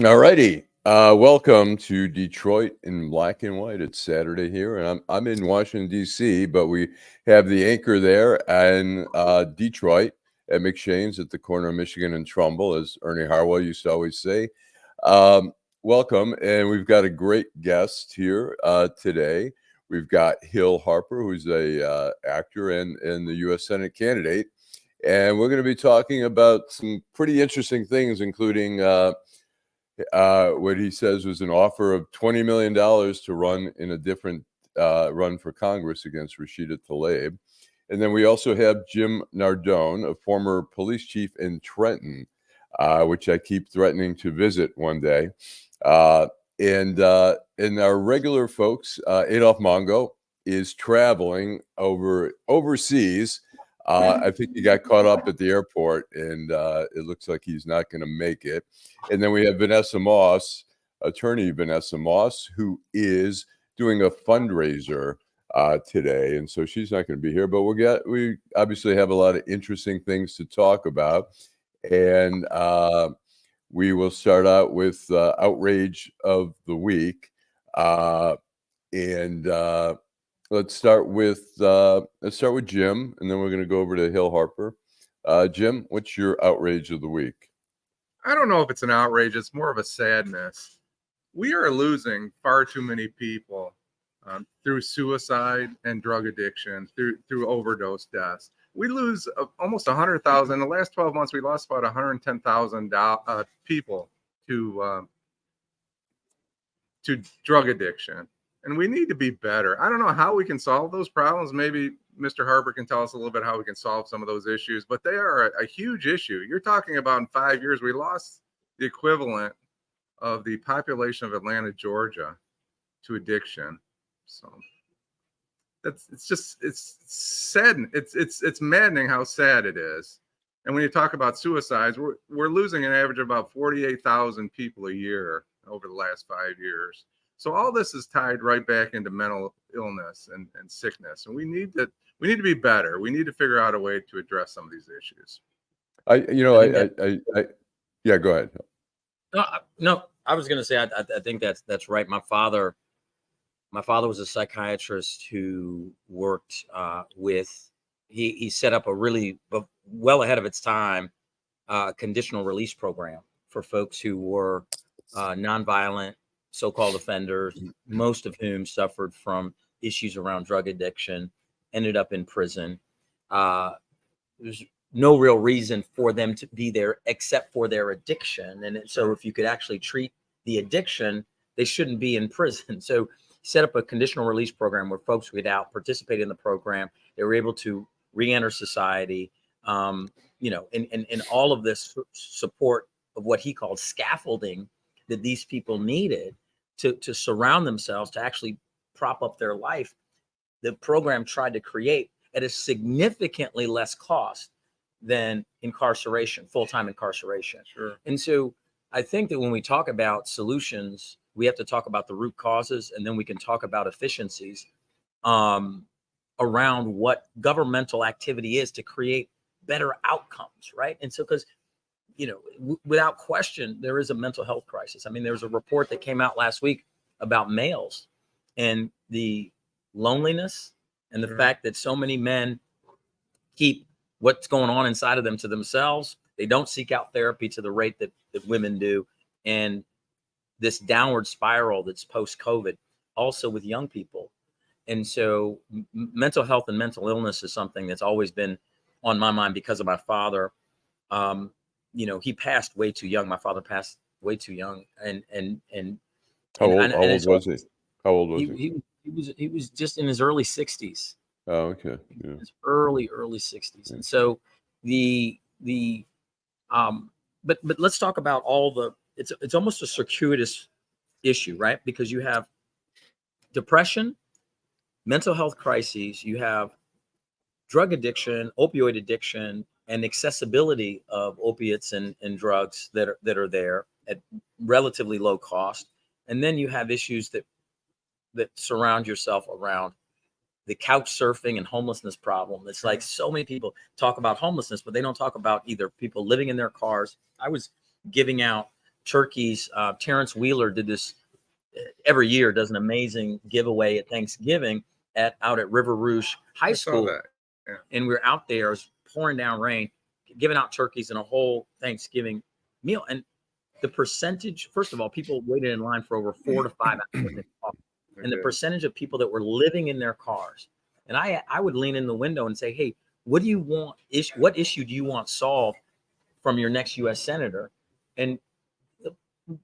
All righty. Welcome to Detroit in Black and White. It's Saturday here, and I'm in Washington, D.C., but we have the anchor there in Detroit at McShane's at the corner of Michigan and Trumbull, as Ernie Harwell used to always say. Welcome, and we've got a great guest here today. We've got Hill Harper, who's a actor and the U.S. Senate candidate, and we're going to be talking about some pretty interesting things, including what he says was an offer of $20 million to run in a different run for Congress against Rashida Tlaib. And then we also have Jim Nardone, a former police chief in Trenton, which I keep threatening to visit one day. And our regular folks, Adolph Mongo, is traveling overseas. I think he got caught up at the airport, and it looks like he's not going to make it. And then we have Vanessa Moss, attorney Vanessa Moss, who is doing a fundraiser today, and so she's not going to be here. But we obviously have a lot of interesting things to talk about, and we will start out with outrage of the week, and let's start with Jim, and then we're going to go over to Hill Harper. Jim, what's your outrage of the week? I don't know if it's an outrage. It's more of a sadness. We are losing far too many people through suicide and drug addiction, through overdose deaths. We lose almost 100,000. In the last 12 months, we lost about 110,000 people to drug addiction. And we need to be better. I don't know how we can solve those problems. Maybe Mr. Harper can tell us a little bit how we can solve some of those issues, but they are a huge issue. You're talking about in 5 years, we lost the equivalent of the population of Atlanta, Georgia to addiction. So it's sad. It's maddening how sad it is. And when you talk about suicides, we're losing an average of about 48,000 people a year over the last 5 years. So all this is tied right back into mental illness and sickness, and we need to be better. We need to figure out a way to address some of these issues. Yeah, go ahead. No, I was going to say I think that's right. My father was a psychiatrist who worked he set up a really well ahead of its time conditional release program for folks who were nonviolent so-called offenders, most of whom suffered from issues around drug addiction, ended up in prison. There's no real reason for them to be there except for their addiction. And so if you could actually treat the addiction, they shouldn't be in prison. So set up a conditional release program where folks would participate in the program. They were able to re-enter society, and all of this support of what he called scaffolding that these people needed to surround themselves, to actually prop up their life. The program tried to create at a significantly less cost than incarceration, full-time incarceration. Sure. And so I think that when we talk about solutions, we have to talk about the root causes, and then we can talk about efficiencies around what governmental activity is to create better outcomes, right? And so, because without question, there is a mental health crisis. I mean, there was a report that came out last week about males and the loneliness and the fact that so many men keep what's going on inside of them to themselves. They don't seek out therapy to the rate that women do. And this downward spiral that's post-COVID, also with young people. And so mental health and mental illness is something that's always been on my mind because of my father. He passed way too young. My father passed way too young. And How old was he? How old was he? He was just in his early 60s. Oh, okay. Yeah. His early 60s. And so but let's talk about it's almost a circuitous issue, right? Because you have depression, mental health crises, you have drug addiction, opioid addiction, and accessibility of opiates and drugs that are there at relatively low cost. And then you have issues that surround yourself around the couch surfing and homelessness problem. It's like so many people talk about homelessness, but they don't talk about either people living in their cars. I was giving out turkeys. Terrence Wheeler did this every year, does an amazing giveaway at Thanksgiving out at River Rouge High I saw School. that. Yeah. And we were out there, it was pouring down rain, giving out turkeys and a whole Thanksgiving meal. And the percentage, first of all, people waited in line for over 4 to 5 hours. And the percentage of people that were living in their cars. And I would lean in the window and say, hey, what do you want? What issue do you want solved from your next U.S. senator? And the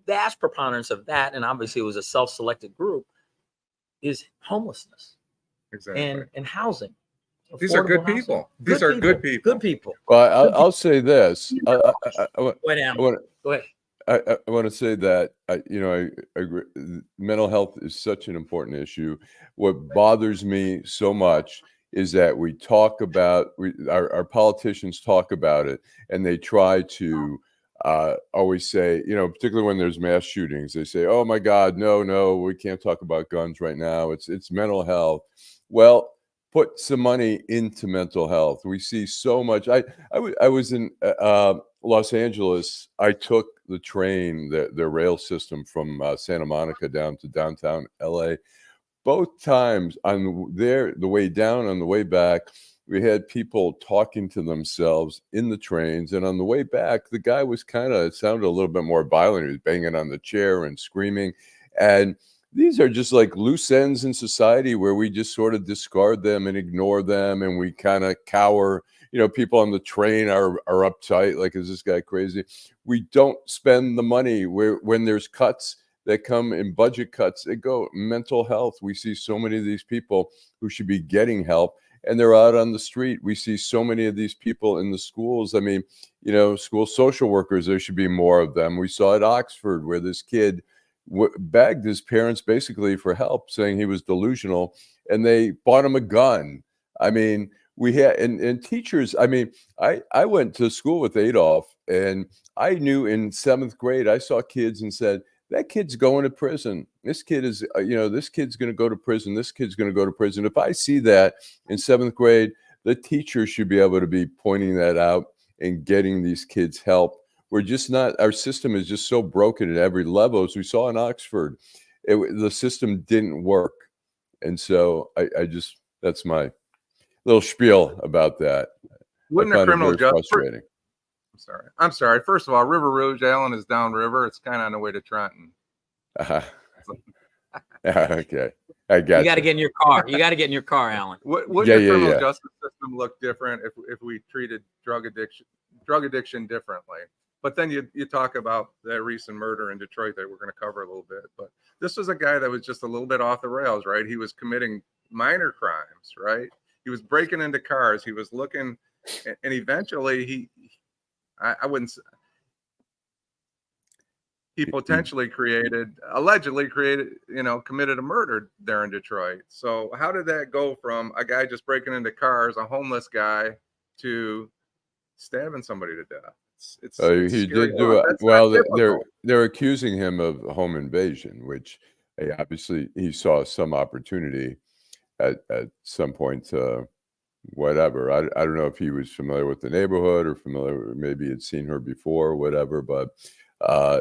vast preponderance of that, and obviously it was a self-selected group, is homelessness. Exactly. And housing. These are good Affordable housing. people. These are good people. Good people. Well, I'll say this. Go ahead. Go ahead. I want to say that I agree. Mental health is such an important issue. What bothers me so much is that we talk about our politicians talk about it, and they try to always say, particularly when there's mass shootings, they say, "Oh my God, no, we can't talk about guns right now. It's mental health." Well, put some money into mental health. We see so much. I was in Los Angeles. I took the train, the rail system from Santa Monica down to downtown LA. Both times on the way down, on the way back, we had people talking to themselves in the trains. And on the way back, the guy was sounded a little bit more violent. He was banging on the chair and screaming. And these are just like loose ends in society where we just sort of discard them and ignore them, and we kind of cower. People on the train are uptight, like, is this guy crazy? We don't spend the money when there's cuts that come in, budget cuts, they go mental health. We see so many of these people who should be getting help, and they're out on the street. We see so many of these people in the schools. I mean, school social workers, there should be more of them. We saw at Oxford where this kid begged his parents basically for help, saying he was delusional, and they bought him a gun. I mean, we had and teachers. I mean, I went to school with Adolf, and I knew in 7th grade I saw kids and said, that kid's going to prison. This kid is, this kid's going to go to prison. This kid's going to go to prison. If I see that in 7th grade, the teacher should be able to be pointing that out and getting these kids help. We're just not, our system is just so broken at every level. As we saw in Oxford, the system didn't work. And so that's my little spiel about that. Wouldn't a criminal justice frustrating. I'm sorry. First of all, River Rouge, Allan, is downriver. It's kind of on the way to Trenton. Okay. I got you. Got to get in your car. You got to get in your car, Allan. Wouldn't the criminal justice system look different if we treated drug addiction differently? But then you talk about that recent murder in Detroit that we're going to cover a little bit. But this was a guy that was just a little bit off the rails, right? He was committing minor crimes, right? He was breaking into cars. He was looking, and eventually he potentially allegedly created, committed a murder there in Detroit. So how did that go from a guy just breaking into cars, a homeless guy, to stabbing somebody to death? He did do it. Well, they're accusing him of home invasion, which obviously he saw some opportunity at some point to whatever. I don't know if he was familiar with the neighborhood or maybe had seen her before or whatever. But I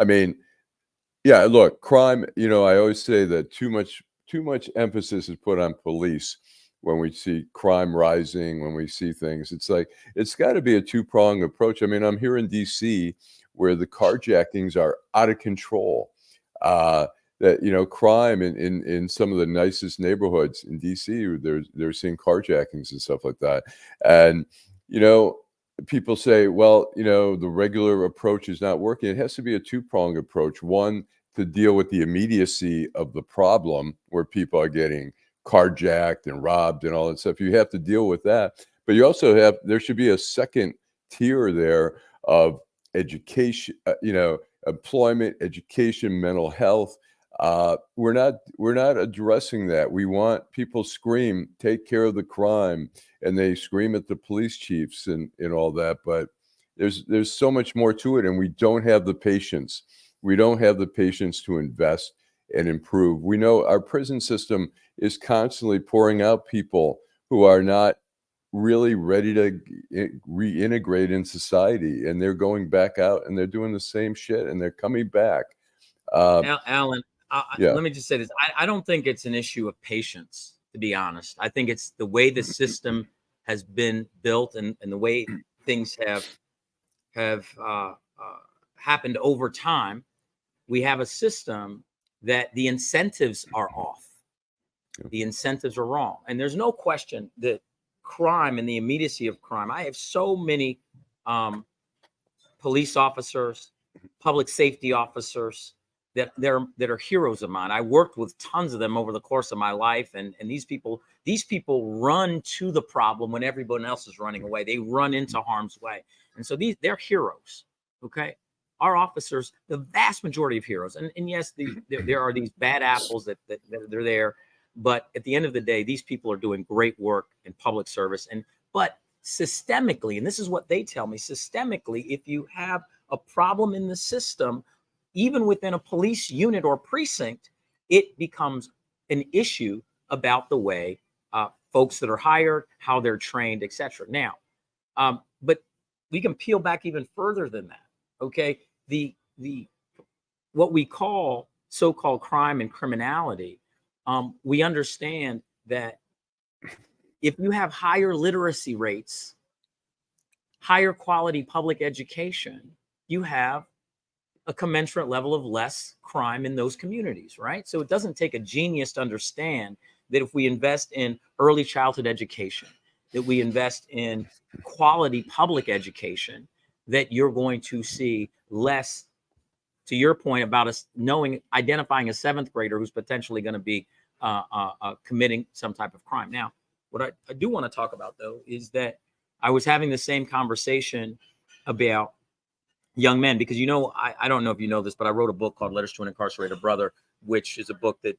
mean, look, crime. I always say that too much emphasis is put on police when we see crime rising, when we see things. It's like, it's got to be a two-pronged approach. I mean, I'm here in DC where the carjackings are out of control. That, crime in some of the nicest neighborhoods in DC, they're seeing carjackings and stuff like that. And, people say, well, the regular approach is not working. It has to be a two-pronged approach. One, to deal with the immediacy of the problem where people are getting carjacked and robbed and all that stuff. You have to deal with that. But you also there should be a second tier there of education, employment, education, mental health. We're not addressing that. We want people scream, take care of the crime, and they scream at the police chiefs and all that. But there's so much more to it, and we don't have the patience. We don't have the patience to invest and improve. We know our prison system is constantly pouring out people who are not really ready to reintegrate in society, and they're going back out and they're doing the same shit and they're coming back. Allan, Yeah. let me just say this. I don't think it's an issue of patience, to be honest. I think it's the way the system has been built and the way things have happened over time. We have a system that the incentives are off. The incentives are wrong. And there's no question that crime and the immediacy of crime. I have so many police officers, public safety officers that are heroes of mine. I worked with tons of them over the course of my life, and these people run to the problem when everyone else is running away. They run into harm's way, and so they're heroes. Okay, our officers, the vast majority of heroes, and yes, there are these bad apples that they're there, but at the end of the day, these people are doing great work in public service. But systemically, and this is what they tell me, systemically, if you have a problem in the system, even within a police unit or precinct, it becomes an issue about the way folks that are hired, how they're trained, etc. Now, but we can peel back even further than that. Okay, the what we call so-called crime and criminality, we understand that if you have higher literacy rates, higher quality public education, you have a commensurate level of less crime in those communities, right? So it doesn't take a genius to understand that if we invest in early childhood education, that we invest in quality public education, that you're going to see less, to your point about us identifying a seventh grader who's potentially going to be committing some type of crime. Now, what I do want to talk about, though, is that I was having the same conversation about young men, because I don't know if you know this, but I wrote a book called Letters to an Incarcerated Brother, which is a book that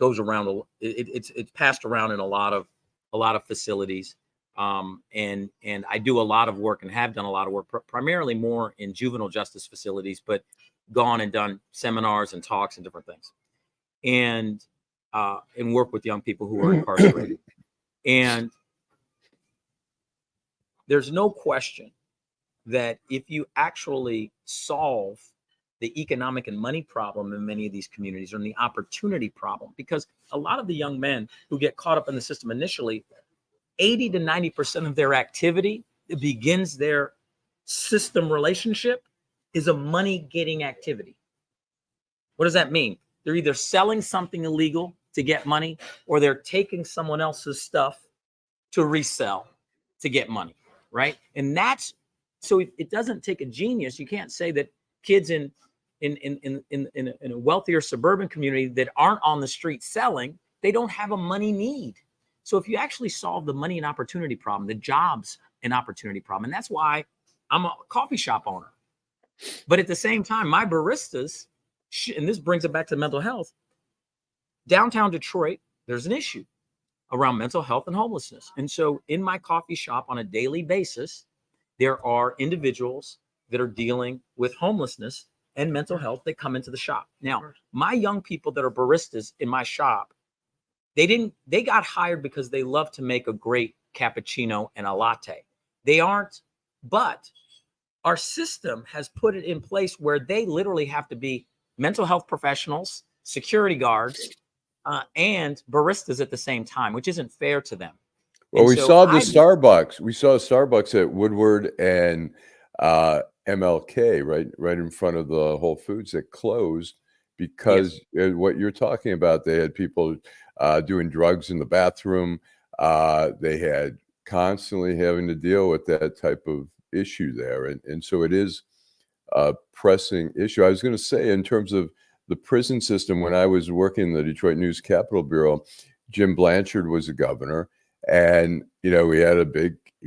goes around. It's passed around in a lot of facilities, and I do a lot of work and have done a lot of work, primarily more in juvenile justice facilities, but gone and done seminars and talks and different things, and work with young people who are incarcerated. And there's no question that if you actually solve the economic and money problem in many of these communities, or the opportunity problem, because a lot of the young men who get caught up in the system initially, 80 to 90% of their activity that begins their system relationship is a money getting activity. What does that mean? They're either selling something illegal to get money, or they're taking someone else's stuff to resell to get money, right? And that's, so it doesn't take a genius. You can't say that kids in a wealthier suburban community that aren't on the street selling, they don't have a money need. So if you actually solve the money and opportunity problem, the jobs and opportunity problem, and that's why I'm a coffee shop owner. But at the same time, my baristas, and this brings it back to mental health, downtown Detroit, there's an issue around mental health and homelessness. And so in my coffee shop on a daily basis, there are individuals that are dealing with homelessness and mental health that come into the shop. Now, my young people that are baristas in my shop, they got hired because they love to make a great cappuccino and a latte. They aren't, but our system has put it in place where they literally have to be mental health professionals, security guards, and baristas at the same time, which isn't fair to them. Well, we saw Starbucks. We saw Starbucks at Woodward and MLK, right in front of the Whole Foods, that closed because what you're talking about. They had people doing drugs in the bathroom. They had constantly having to deal with that type of issue there, and so it is a pressing issue. I was going to say, in terms of the prison system, when I was working in the Detroit News Capital Bureau, Jim Blanchard was the governor. And, we had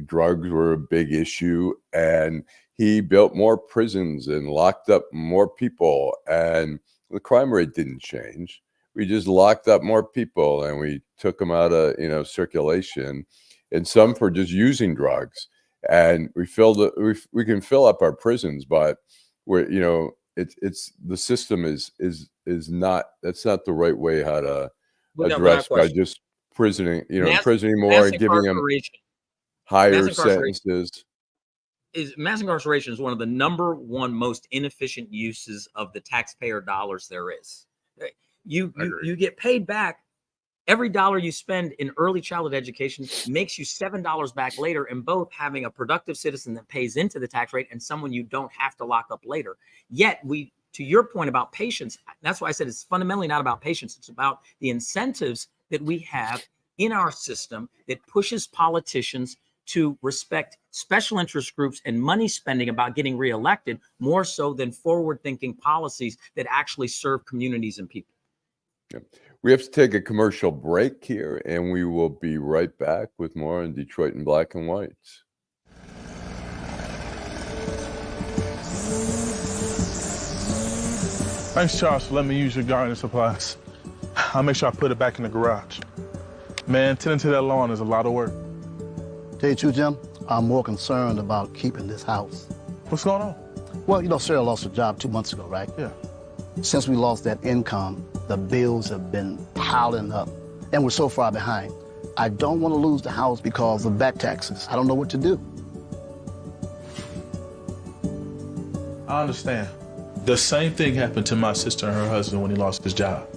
drugs were a big issue, and he built more prisons and locked up more people, and the crime rate didn't change. We just locked up more people, and we took them out of, circulation, and some for just using drugs. And we can fill up our prisons, but we're, it's the system is not, that's not the right way how to address by just imprisoning more and giving them. higher incarceration sentences. Mass incarceration is one of the number one most inefficient uses of the taxpayer dollars there is. You get paid back. Every dollar you spend in early childhood education makes you $7 back later, in both having a productive citizen that pays into the tax rate and someone you don't have to lock up later. Yet to your point about patience, that's why I said it's fundamentally not about patience. It's about the incentives that we have in our system that pushes politicians to respect special interest groups and money spending about getting reelected more so than forward-thinking policies that actually serve communities and people. Yep. We have to take a commercial break here, and we will be right back with more on Detroit in Black and White. Thanks, Charles, for letting me use your gardening supplies. I'll make sure I put it back in the garage. Man, tending to that lawn is a lot of work. Tell you the truth, Jim, I'm more concerned about keeping this house. What's going on? Well, you know, Sarah lost her job 2 months ago, right? Yeah. Since we lost that income, the bills have been piling up, and we're so far behind. I don't want to lose the house because of back taxes. I don't know what to do. I understand. The same thing happened to my sister and her husband when he lost his job.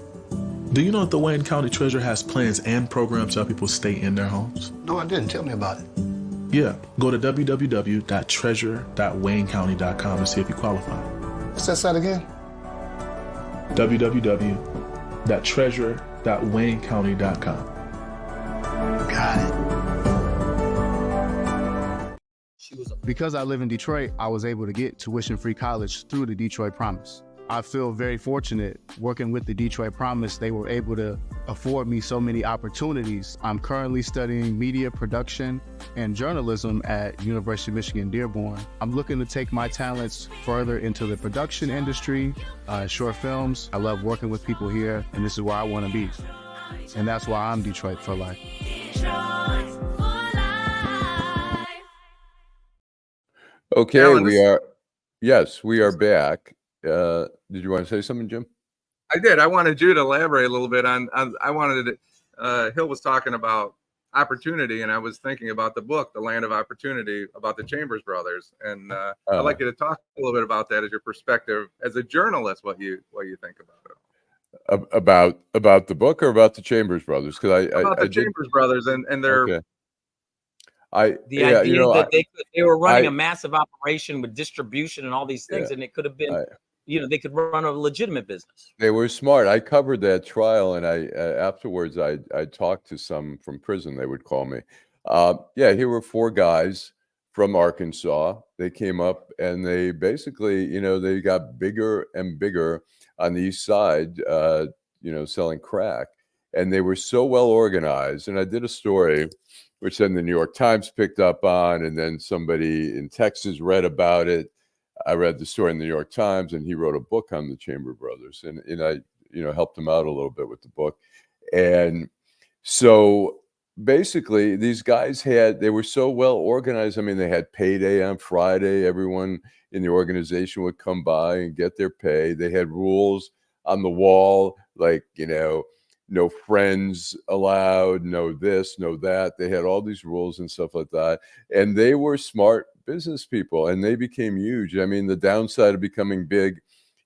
Do you know that the Wayne County Treasurer has plans and programs to help people stay in their homes? No, I didn't. Tell me about it. Yeah, go to www.treasurer.waynecounty.com and see if you qualify. What's that site again? www.treasurer.waynecounty.com. Got it. Because I live in Detroit, I was able to get tuition-free college through the Detroit Promise. I feel very fortunate working with the Detroit Promise. They were able to afford me so many opportunities. I'm currently studying media production and journalism at University of Michigan Dearborn. I'm looking to take my talents further into the production industry, short films. I love working with people here, and this is where I want to be. And that's why I'm Detroit for life. Okay, Allan, we are back. Did you want to say something, Jim? I did. I wanted you to elaborate a little bit on I wanted to, Hill was talking about opportunity, and I was thinking about the book, The Land of Opportunity, about the Chambers brothers. And I'd like you to talk a little bit about that as your perspective as a journalist, what you think about it. About the book or about the Chambers brothers? Because the Chambers brothers and their okay. The idea that they were running a massive operation with distribution and all these things, and it could have been, they could run a legitimate business. They were smart. I covered that trial, and afterwards I talked to some from prison. They would call me. Here were 4 guys from Arkansas. They came up, and they basically, they got bigger and bigger on the east side, selling crack, and they were so well organized. And I did a story which then the New York Times picked up on, and then somebody in Texas read about it. I read the story in the New York Times, and he wrote a book on the Chamber brothers, and I, helped him out a little bit with the book. And so basically these guys they were so well organized. I mean, they had payday on Friday. Everyone in the organization would come by and get their pay. They had rules on the wall, like, no friends allowed, no this, no that. They had all these rules and stuff like that. And they were smart business people, and they became huge. I mean, the downside of becoming big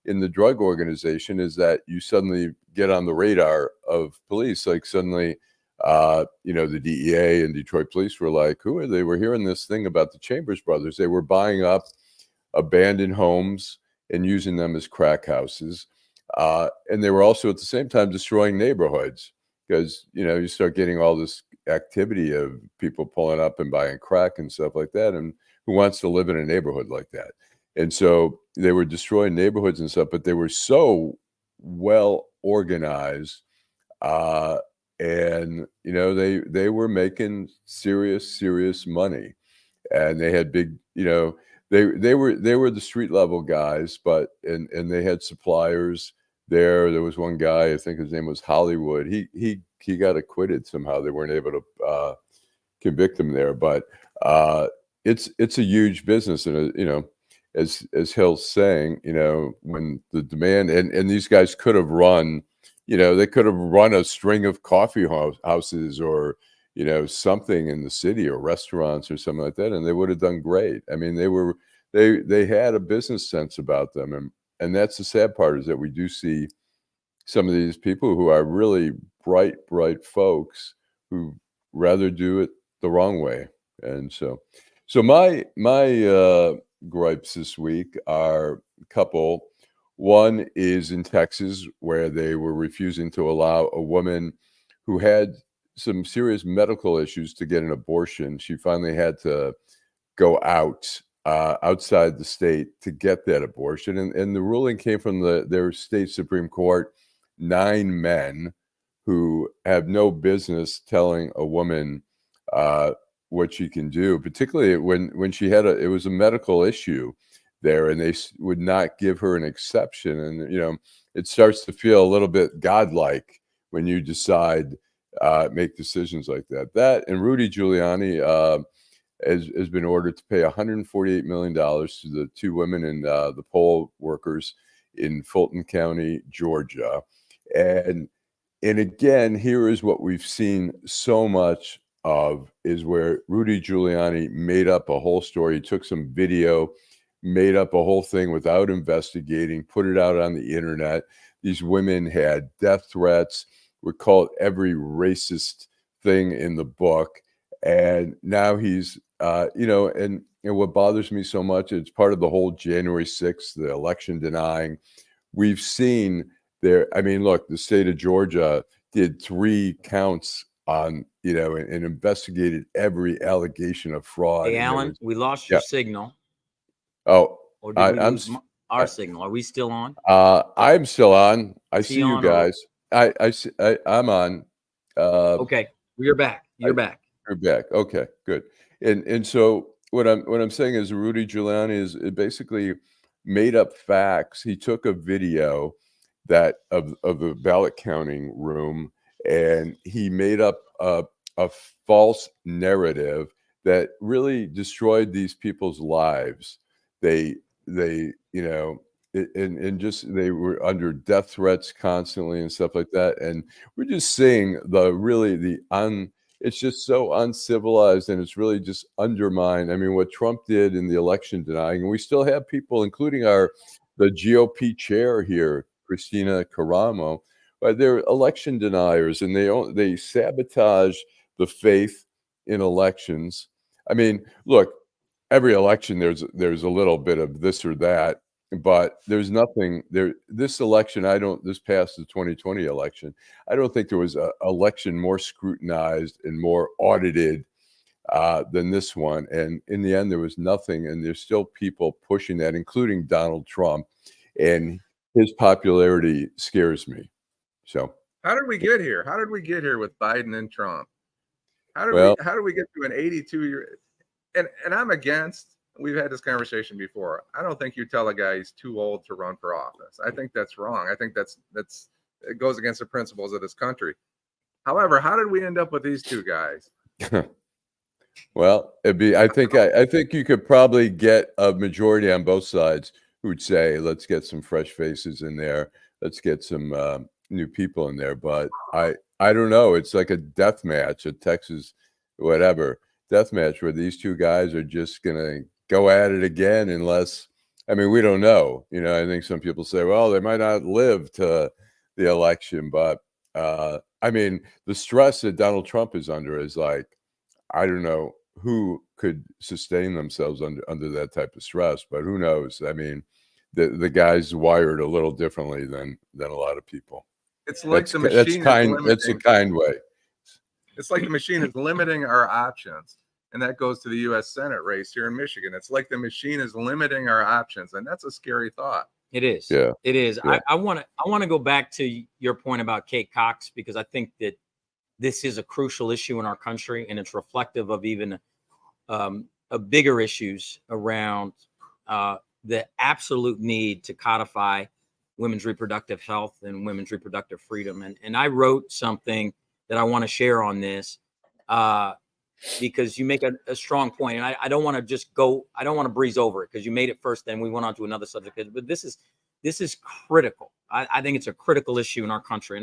in the drug organization is that you suddenly get on the radar of police. Like suddenly, the DEA and Detroit police were like, who are they? We're hearing this thing about the Chambers brothers. They were buying up abandoned homes and using them as crack houses. And they were also at the same time destroying neighborhoods because, you start getting all this activity of people pulling up and buying crack and stuff like that. And who wants to live in a neighborhood like that? And so they were destroying neighborhoods and stuff, but they were so well organized. And, they were making serious money, and they had big, they were the street level guys, but, and they had suppliers. There was one guy, I think his name was Hollywood. He got acquitted somehow. They weren't able to convict him there, but it's a huge business, and as Hill's saying, when the demand and these guys could have run, they could have run a string of coffee houses or something in the city or restaurants or something like that, and they would have done great. I mean, they had a business sense about them, and that's the sad part, is that we do see some of these people who are really bright folks who rather do it the wrong way. And so my gripes this week are a couple. One is in Texas, where they were refusing to allow a woman who had some serious medical issues to get an abortion. She finally had to go outside the state to get that abortion, and the ruling came from their state Supreme Court. 9 men who have no business telling a woman what she can do, particularly when she had it was a medical issue there, and they would not give her an exception. And it starts to feel a little bit godlike when you decide make decisions like that. That, and Rudy Giuliani has been ordered to pay $148 million to the 2 women and the poll workers in Fulton County, Georgia. And again, here is what we've seen so much of, is where Rudy Giuliani made up a whole story. He took some video, made up a whole thing without investigating, put it out on the internet. These women had death threats, were called every racist thing in the book. And now he's, and what bothers me so much, it's part of the whole January 6th, the election denying. We've seen look, the state of Georgia did 3 counts on, and investigated every allegation of fraud. Hey, Allan, we lost your signal. Oh, or did we lose our signal? Are we still on? I'm still on. I see you guys. I'm on. Okay, you're back. You're back. You're back. Okay, good. And so what I'm saying is, Rudy Giuliani is basically made up facts. He took a video that of the ballot counting room, and he made up a false narrative that really destroyed these people's lives. They just they were under death threats constantly and stuff like that. And we're just seeing it's just so uncivilized, and it's really just undermined. I mean, what Trump did in the election denying, and we still have people, including the GOP chair here, Christina Caramo, but they're election deniers, and they sabotage the faith in elections. I mean, look, every election there's a little bit of this or that, but there's nothing there. This election, this past the 2020 election, I don't think there was an election more scrutinized and more audited than this one. And in the end, there was nothing, and there's still people pushing that, including Donald Trump, and his popularity scares me. So how did we get here? How did we get here with Biden and Trump? How did we get to an 82-year? And I'm against. We've had this conversation before. I don't think you tell a guy he's too old to run for office. I think that's wrong. I think it goes against the principles of this country. However, how did we end up with these 2 guys? Well, I think you could probably get a majority on both sides who'd say, let's get some fresh faces in there. Let's get some new people in there. But I don't know. It's like a death match, a Texas, whatever, death match, where these 2 guys are just going to go at it again, unless, we don't know. I think some people say, well, they might not live to the election, but the stress that Donald Trump is under is like, I don't know who could sustain themselves under that type of stress, but who knows? The guy's wired a little differently than a lot of people. It's like the machine. That's a kind way. It's like the machine is limiting our options. And that goes to the U.S. Senate race here in Michigan. It's like the machine is limiting our options, and that's a scary thought. It is. Yeah, it is. Yeah. I want to go back to your point about Kate Cox, because I think that this is a crucial issue in our country, and it's reflective of even bigger issues around the absolute need to codify women's reproductive health and women's reproductive freedom. And I wrote something that I want to share on this. Because you make a strong point, and I don't want to just go. I don't want to breeze over it, because you made it first, then we went on to another subject. But this is critical. I think it's a critical issue in our country,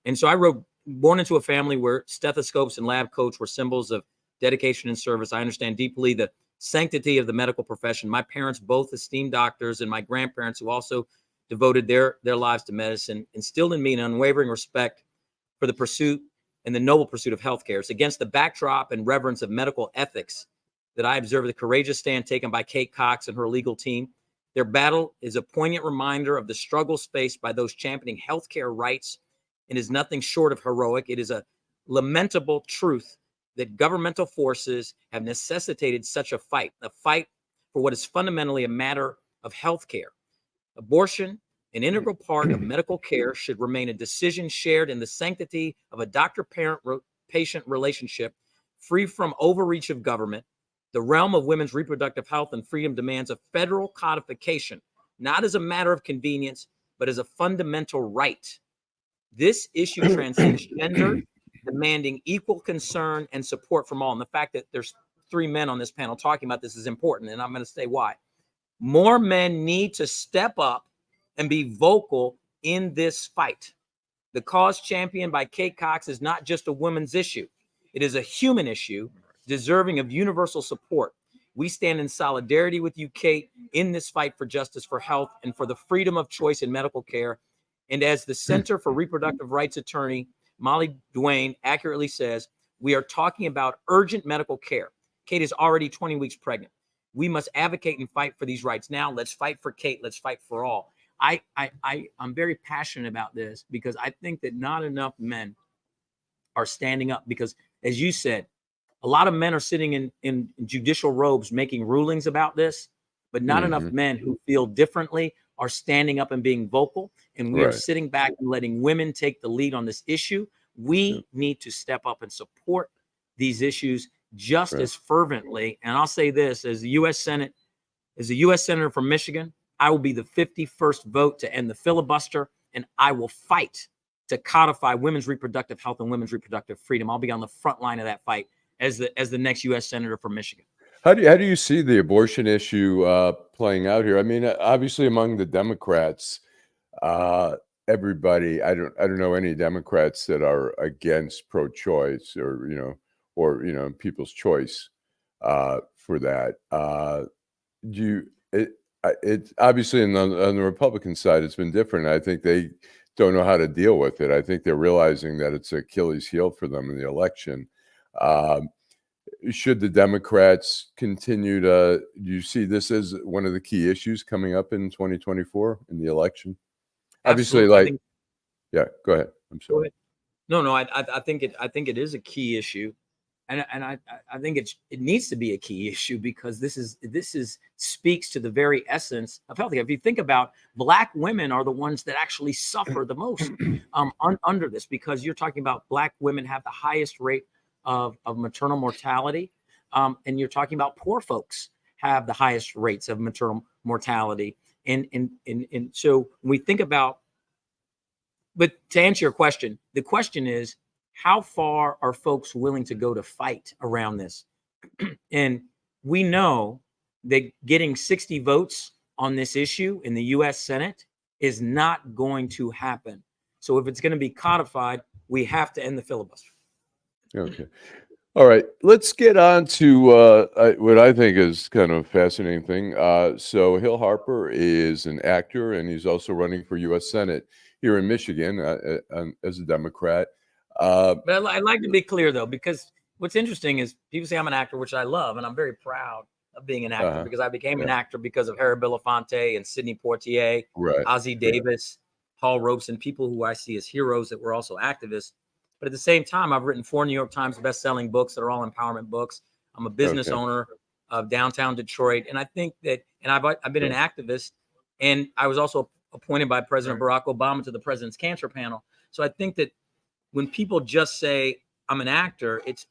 and so I wrote born into a family where stethoscopes and lab coats were symbols of dedication and service. I understand deeply the sanctity of the medical profession. My parents, both esteemed doctors, and my grandparents, who also devoted their lives to medicine, instilled in me an unwavering respect for the pursuit and the noble pursuit of healthcare. It's against the backdrop and reverence of medical ethics that I observe the courageous stand taken by Kate Cox and her legal team. Their battle is a poignant reminder of the struggles faced by those championing healthcare rights and is nothing short of heroic. It is a lamentable truth that governmental forces have necessitated such a fight for what is fundamentally a matter of healthcare. Abortion, an integral part of medical care, should remain a decision shared in the sanctity of a doctor-parent-patient relationship, free from overreach of government. The realm of women's reproductive health and freedom demands a federal codification, not as a matter of convenience, but as a fundamental right. This issue transcends gender, demanding equal concern and support from all. And the fact that there's 3 men on this panel talking about this is important, and I'm going to say why. More men need to step up and be vocal in this fight. The cause championed by Kate Cox is not just a women's issue. It is a human issue deserving of universal support. We stand in solidarity with you, Kate, in this fight for justice, for health, and for the freedom of choice in medical care. And as the Center for Reproductive Rights attorney, Molly Duane, accurately says, we are talking about urgent medical care. Kate is already 20 weeks pregnant. We must advocate and fight for these rights. Now let's fight for Kate. Let's fight for all. I'm very passionate about this because I think that not enough men are standing up because, as you said, a lot of men are sitting in judicial robes making rulings about this, but not enough men who feel differently are standing up and being vocal. And we are sitting back and letting women take the lead on this issue. We need to step up and support these issues just as fervently. And I'll say this, as the U.S. Senate, as a U.S. Senator from Michigan, I will be the 51st vote to end the filibuster, and I will fight to codify women's reproductive health and women's reproductive freedom. I'll be on the front line of that fight as the next U.S. Senator from Michigan. How do you see the abortion issue playing out here? I mean, obviously among the Democrats, everybody, I don't know any Democrats that are against pro-choice or people's choice for that. It's obviously on the Republican side, it's been different. I think they don't know how to deal with it. I think they're realizing that it's Achilles heel for them in the election. Should the Democrats continue do you see this as one of the key issues coming up in 2024 in the election? Obviously, yeah, go ahead. I'm sorry. No, I think it is a key issue. And I think it needs to be a key issue because this speaks to the very essence of healthcare. If you think about Black women are the ones that actually suffer the most under this, because you're talking about Black women have the highest rate of maternal mortality, and you're talking about poor folks have the highest rates of maternal mortality. And so when we think about, but to answer your question, the question is, how far are folks willing to go to fight around this? And we know that getting 60 votes on this issue in the U.S. Senate is not going to happen. So if it's going to be codified, we have to end the filibuster. Okay. All right. Let's get on to what I think is kind of a fascinating thing. So Hill Harper is an actor, and he's also running for U.S. Senate here in Michigan as a Democrat. But I'd like to be clear, though, because what's interesting is people say I'm an actor, which I love, and I'm very proud of being an actor because I became an actor because of Harry Belafonte and Sidney Poitier, Ossie Davis, Paul Robeson, people who I see as heroes that were also activists. But at the same time, I've written 4 New York Times best-selling books that are all empowerment books. I'm a business owner of downtown Detroit, and I think that, and I've been an activist, and I was also appointed by President Barack Obama to the President's Cancer Panel. So I think that when people just say I'm an actor, it's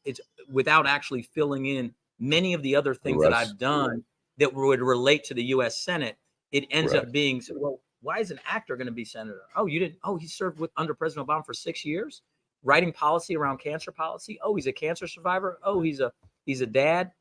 without actually filling in many of the other things that I've done that would relate to the U.S. Senate. It ends up being, well, why is an actor going to be senator? Oh, you didn't. Oh, he served under President Obama for 6 years, writing policy around cancer policy. Oh, he's a cancer survivor. Oh, he's a dad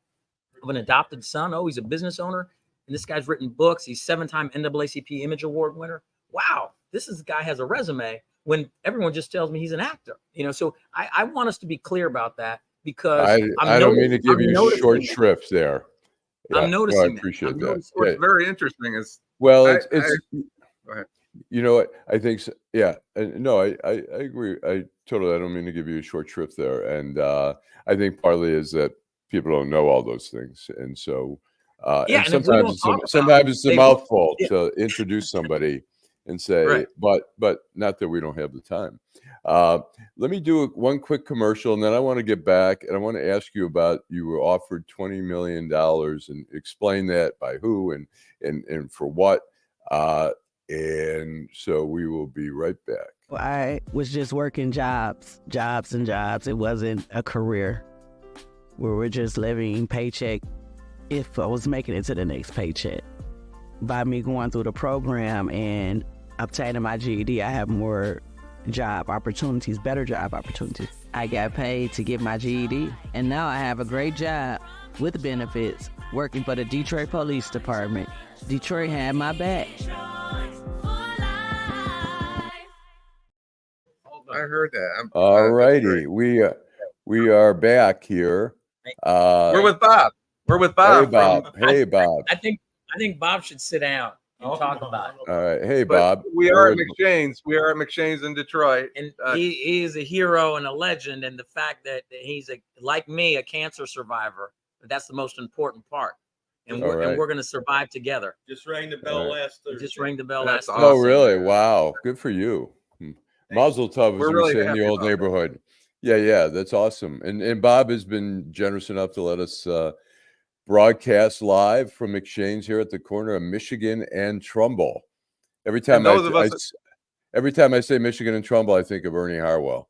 of an adopted son. Oh, he's a business owner. And this guy's written books. He's 7-time NAACP Image Award winner. Wow, this guy has a resume. when everyone just tells me he's an actor. So I want us to be clear about that, because I don't mean to give you short that. shrift there. Yeah, I'm noticing I that. appreciate that. What's very interesting is, well, I- it's go ahead. you know what I think. Yeah, no, I agree. I don't mean to give you a short shrift there, and I think partly is that people don't know all those things, and so Yeah, and and if we don't sometimes it's a they- mouthful yeah. to introduce somebody and say, Right. but not that we don't have the time. Let me do one quick commercial, and then I want to get back, and I want to ask you about, you were offered $20 million, and explain that by who and for what. And so we will be right back. I was just working jobs and jobs. It wasn't a career. We were just living paycheck if I was making it to the next paycheck. By me going through the program and obtaining my GED, I have more job opportunities, better job opportunities. I got paid to get my GED, and now I have a great job with benefits working for the Detroit Police Department. Detroit had my back. I heard that. All righty, we are back here. We're with Bob. We're with Bob. Hey, Bob. Hey, Bob. I think Bob should sit down and talk about it. All right. Hey, But Bob. we are at McShane's. We are at McShane's in Detroit. And he is a hero and a legend, and the fact that he's like me, a cancer survivor, that's the most important part. And we're going to survive together. Just rang the bell last Thursday. Just rang the bell That's last. Oh, really? Wow. Good for you. Mazel tov, as We're we really say in happy the old about that. neighborhood. Yeah, that's awesome. And Bob has been generous enough to let us broadcast live from McShane's here at the corner of Michigan and Trumbull. Every time I say Michigan and Trumbull, I think of Ernie Harwell.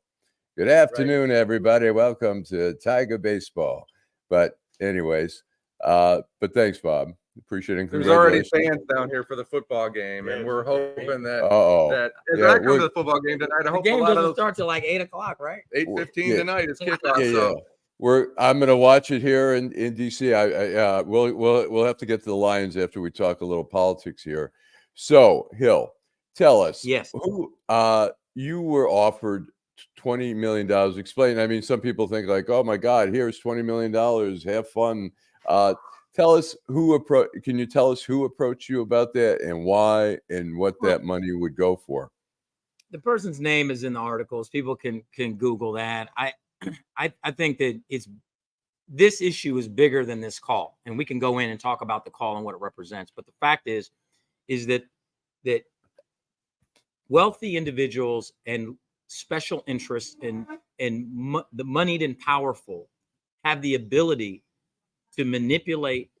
Good afternoon, everybody. Welcome to Tiger Baseball. But anyways, but thanks, Bob. Appreciate it. There's already fans down here for the football game, and we're hoping that as I come to the football game tonight, I The hope game a lot of doesn't those start till like 8:00, right? 8:15 tonight is kickoff. I'm going to watch it here in DC. We'll have to get to the Lions after we talk a little politics here. So, Hill, tell us. Yes. Who you were offered $20 million. Explain. I mean, some people think like, oh my God, here's $20 million. Have fun. Tell us can you tell us who approached you about that and why and what that money would go for? The person's name is in the articles. People can Google that. I think that this issue is bigger than this call, and we can go in and talk about the call and what it represents. But the fact is that wealthy individuals and special interests and the moneyed and powerful have the ability to manipulate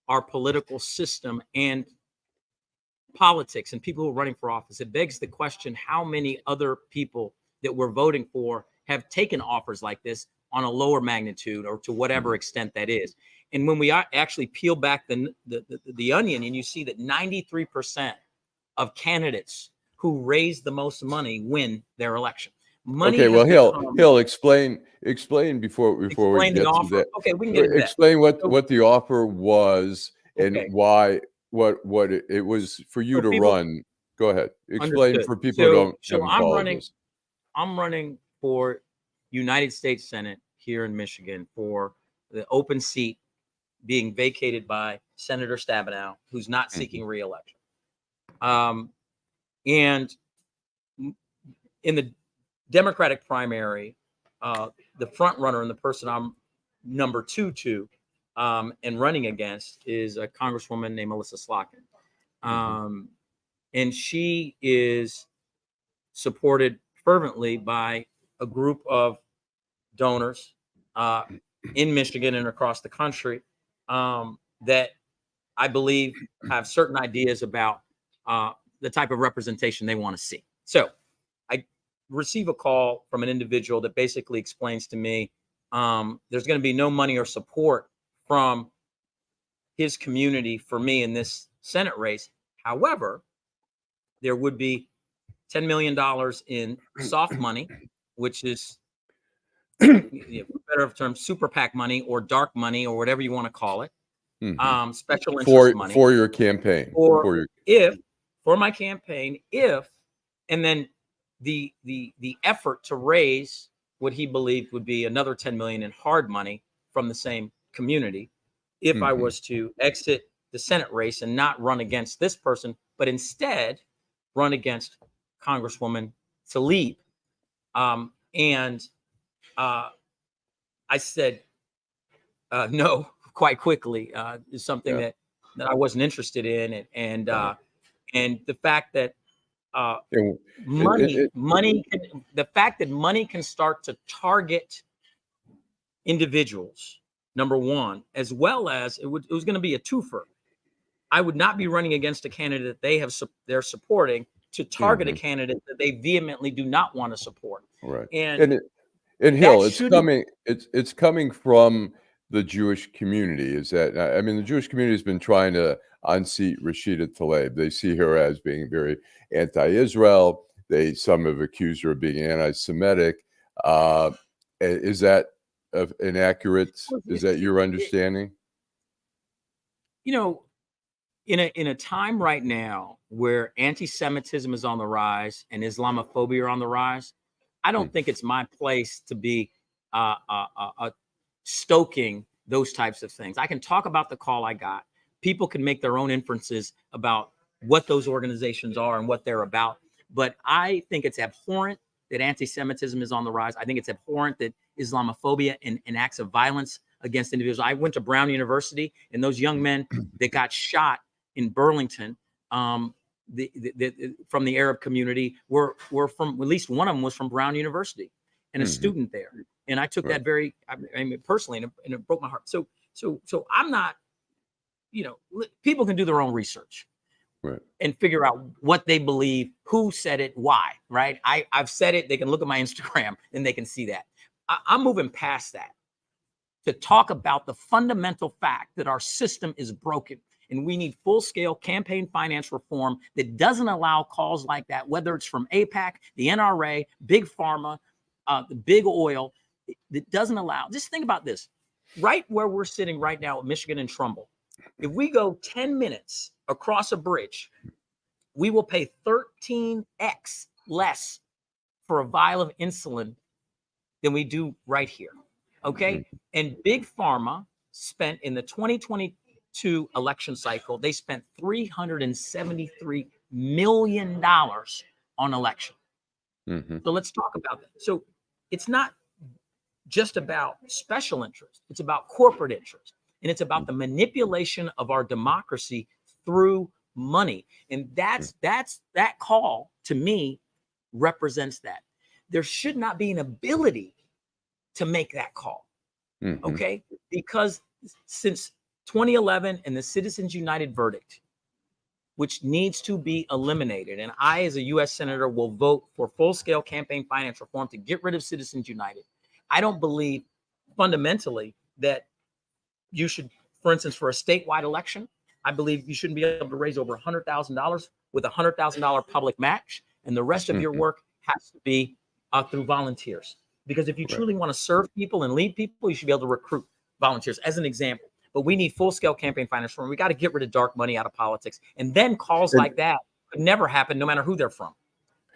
our political system and politics and people who are running for office. It begs the question, how many other people that we're voting for have taken offers like this on a lower magnitude or to whatever extent that is. And when we actually peel back the onion, and you see that 93% of candidates who raise the most money win their election. Okay, well, Hill, explain before we get to that. Okay, we can get into explain what the offer was and why what it was for you to run. Go ahead. Explain for people who don't. So I'm running for United States Senate here in Michigan for the open seat being vacated by Senator Stabenow, who's not seeking re-election. And in the Democratic primary, the front runner and the person I'm number two to and running against is a Congresswoman named Melissa Slotkin. And she is supported fervently by a group of donors in Michigan and across the country that I believe have certain ideas about the type of representation they want to see. So I receive a call from an individual that basically explains to me there's going to be no money or support from his community for me in this Senate race. However, there would be $10 million in soft money, which is better term, super PAC money or dark money or whatever you want to call it. Special interest money for your campaign. For my campaign, and then the effort to raise what he believed would be another 10 million in hard money from the same community if I was to exit the Senate race and not run against this person, but instead run against Congresswoman Tlaib. I said no quite quickly. Is something that I wasn't interested in, and the fact that the fact that money can start to target individuals, number one, as well as it was going to be a twofer. I would not be running against a candidate they're supporting to target a candidate that they vehemently do not want to support. Right. And Hill, it's coming from the Jewish community. Is that, I mean, the Jewish community has been trying to unseat Rashida Tlaib. They see her as being very anti-Israel. Some have accused her of being anti-Semitic. Is that inaccurate? Is that your understanding? You know, in a time right now where anti-Semitism is on the rise and Islamophobia are on the rise, I don't think it's my place to be stoking those types of things. I can talk about the call I got. People can make their own inferences about what those organizations are and what they're about. But I think it's abhorrent that anti-Semitism is on the rise. I think it's abhorrent that Islamophobia and acts of violence against individuals. I went to Brown University, and those young men that got shot in Burlington from the Arab community were from, at least one of them was from Brown University and a student there. And I took that very, I mean, personally, and it broke my heart. So I'm not, people can do their own research and figure out what they believe, who said it, why, right? I've said it. They can look at my Instagram and they can see that. I'm moving past that to talk about the fundamental fact that our system is broken. And we need full-scale campaign finance reform that doesn't allow calls like that, whether it's from AIPAC, the NRA, Big Pharma, the Big Oil, that doesn't allow. Just think about this. Right where we're sitting right now at Michigan and Trumbull, if we go 10 minutes across a bridge, we will pay 13x less for a vial of insulin than we do right here. Okay? And Big Pharma spent in the 2022 election cycle, they spent $373 million on election. So let's talk about that. So it's not just about special interest. It's about corporate interest. And it's about the manipulation of our democracy through money. And that call to me represents that. There should not be an ability to make that call. Okay? Because since 2011 and the Citizens United verdict, which needs to be eliminated, and I, as a U.S. Senator, will vote for full-scale campaign finance reform to get rid of Citizens United. I don't believe fundamentally that you should, for instance, for a statewide election, I believe you shouldn't be able to raise over $100,000 with a $100,000 public match, and the rest of your work has to be through volunteers. Because if you truly want to serve people and lead people, you should be able to recruit volunteers, as an example. But we need full-scale campaign finance reform. We got to get rid of dark money out of politics. And then calls like that could never happen, no matter who they're from.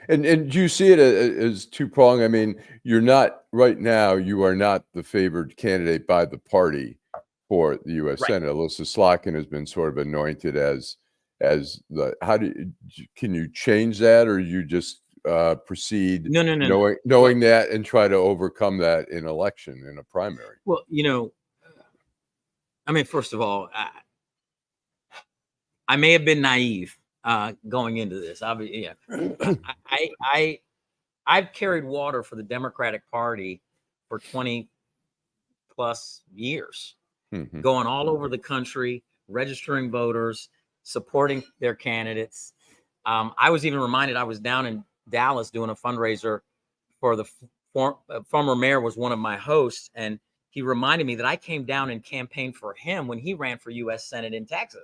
And do you see it as two-pronged? I mean, you're not, right now, you are not the favored candidate by the party for the U.S. Senate. Alyssa Slotkin has been sort of anointed as the, can you change that, or you just proceed knowing that and try to overcome that in a primary? Well, I mean, first of all, I may have been naive going into this. I've carried water for the Democratic Party for 20 plus years, going all over the country, registering voters, supporting their candidates. I was even reminded, I was down in Dallas doing a fundraiser for the former mayor was one of my hosts, and he reminded me that I came down and campaigned for him when he ran for U.S. Senate in Texas.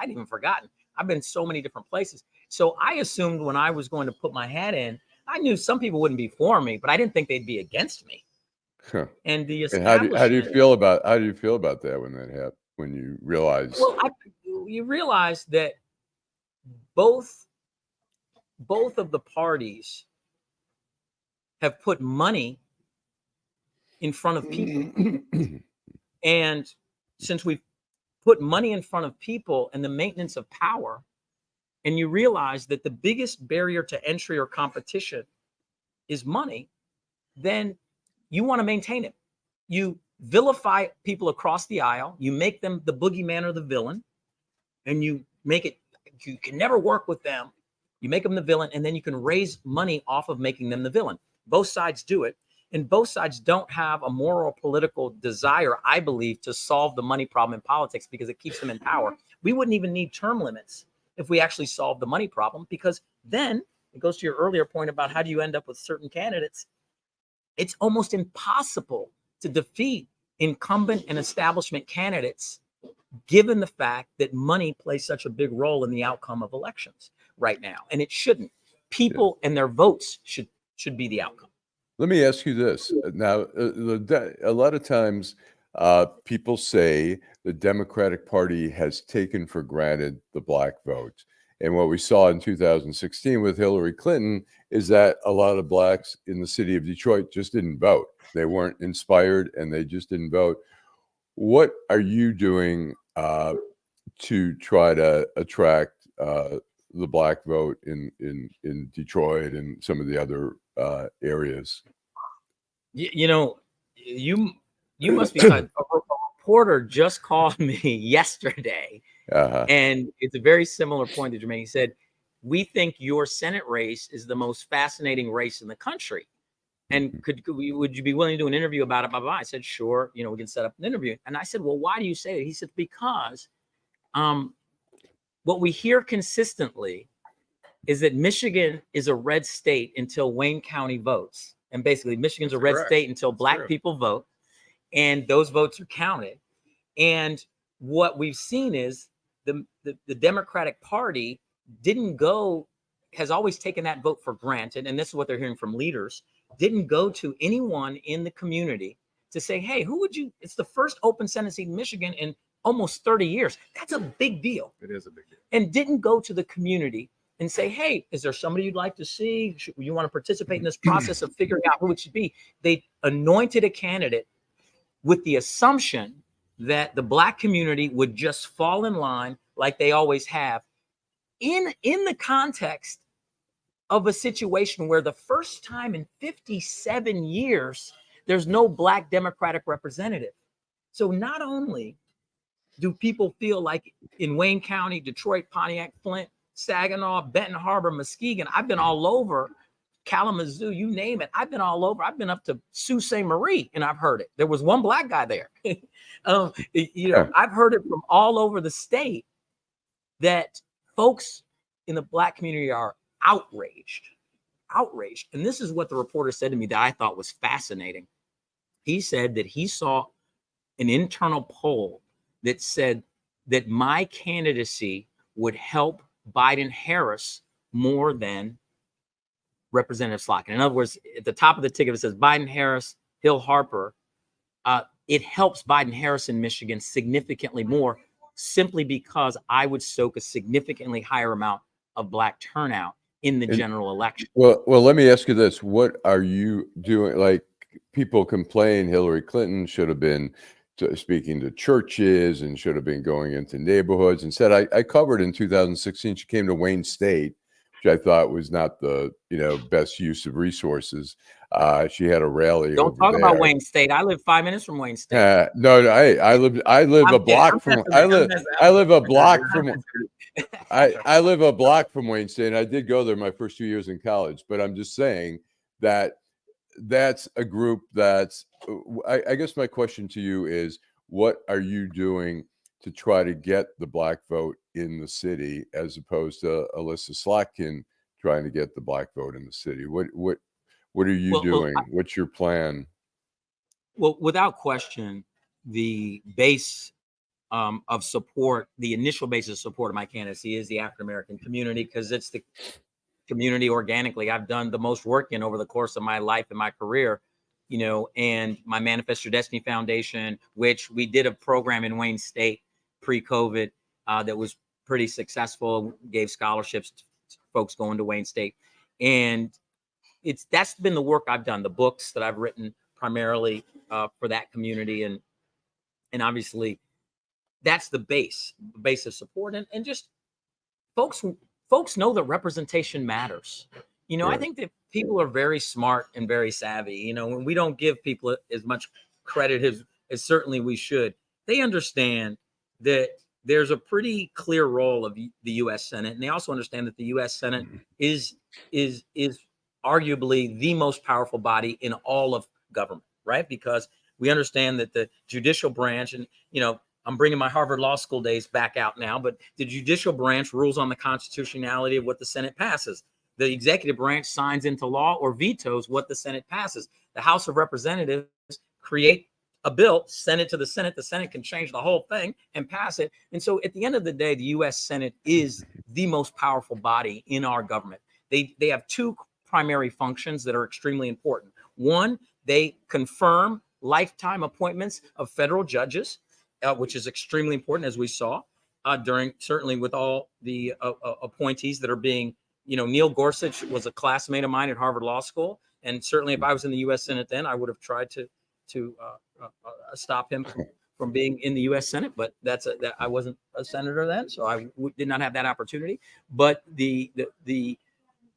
I'd even forgotten. I've been so many different places. So I assumed when I was going to put my hat in, I knew some people wouldn't be for me, but I didn't think they'd be against me. And the establishment, how do you feel about that when that happened? When you realize? Well, you realize that both of the parties have put money in front of people. And since we've put money in front of people and the maintenance of power, and you realize that the biggest barrier to entry or competition is money, then you want to maintain it. You vilify people across the aisle, you make them the boogeyman or the villain, and you make it, you can never work with them. You make them the villain, and then you can raise money off of making them the villain. Both sides do it, and both sides don't have a moral political desire, I believe, to solve the money problem in politics because it keeps them in power. We wouldn't even need term limits if we actually solved the money problem, because then it goes to your earlier point about how do you end up with certain candidates. It's almost impossible to defeat incumbent and establishment candidates, given the fact that money plays such a big role in the outcome of elections right now. And it shouldn't. People and their votes should be the outcome. Let me ask you this. Now, a lot of times people say the Democratic Party has taken for granted the black vote. And what we saw in 2016 with Hillary Clinton is that a lot of blacks in the city of Detroit just didn't vote. They weren't inspired and they just didn't vote. What are you doing to try to attract the black vote in Detroit and some of the other areas? You know, you must be a reporter just called me yesterday, and it's a very similar point that Jermaine. He said, "We think your Senate race is the most fascinating race in the country, and would you be willing to do an interview about it?" Blah, blah, blah. I said, "Sure, we can set up an interview." And I said, "Well, why do you say it?" He said, "Because what we hear consistently is that Michigan is a red state until Wayne County votes. And basically, Michigan's a red state until black people vote, and those votes are counted. And what we've seen is the Democratic Party has always taken that vote for granted, and this is what they're hearing from leaders, didn't go to anyone in the community to say, hey, it's the first open Senate seat in Michigan in almost 30 years. That's a big deal. It is a big deal. And didn't go to the community and say, hey, is there somebody you'd like to see? You want to participate in this process of figuring out who it should be? They anointed a candidate with the assumption that the black community would just fall in line like they always have in the context of a situation where the first time in 57 years, there's no black Democratic representative. So not only do people feel like in Wayne County, Detroit, Pontiac, Flint, Saginaw, Benton Harbor, Muskegon, I've been all over, Kalamazoo, you name it. I've been all over. I've been up to Sault Ste. Marie and I've heard it. There was one black guy there. I've heard it from all over the state that folks in the black community are outraged. And this is what the reporter said to me that I thought was fascinating. He said that he saw an internal poll that said that my candidacy would help Biden-Harris more than Representative Slotkin. In other words, at the top of the ticket, it says Biden-Harris, Hill-Harper. It helps Biden-Harris in Michigan significantly more simply because I would stoke a significantly higher amount of black turnout in the general election. Well, let me ask you this. What are you doing? Like, people complain Hillary Clinton should have been speaking to churches and should have been going into neighborhoods. Instead, I covered in 2016, she came to Wayne State, which I thought was not the best use of resources. She had a rally. Don't talk about Wayne State. I live 5 minutes from Wayne State. No, I live a block from Wayne State. And I did go there my first 2 years in college, but I'm just saying that that's a group that's, I guess my question to you is, what are you doing to try to get the black vote in the city as opposed to Alyssa Slotkin trying to get the black vote in the city? What are you doing? What's your plan? Well, without question, the base of support, the initial basis of support of my candidacy is the African-American community, because it's the community organically I've done the most work in over the course of my life and my career, and my Manifest Your Destiny Foundation, which we did a program in Wayne State pre-COVID that was pretty successful, gave scholarships to folks going to Wayne State. And that's been the work I've done, the books that I've written primarily for that community, and obviously that's the base of support, and just folks know that representation matters. I Right. think that people are very smart and very savvy. When we don't give people as much credit as certainly we should, they understand that there's a pretty clear role of the U.S. Senate, and they also understand that the U.S. Senate is arguably the most powerful body in all of government, right? Because we understand that the judicial branch, and I'm bringing my Harvard Law School days back out now, but the judicial branch rules on the constitutionality of what the Senate passes. The executive branch signs into law or vetoes what the Senate passes. The House of Representatives create a bill, send it to the Senate. The Senate can change the whole thing and pass it. And so at the end of the day, the U.S. Senate is the most powerful body in our government. They have two primary functions that are extremely important. One, they confirm lifetime appointments of federal judges, which is extremely important, as we saw certainly with all the appointees that are being, Neil Gorsuch was a classmate of mine at Harvard Law School. And certainly if I was in the U.S. Senate then, I would have tried to stop him from being in the U.S. Senate. But I wasn't a senator then, so I did not have that opportunity. But the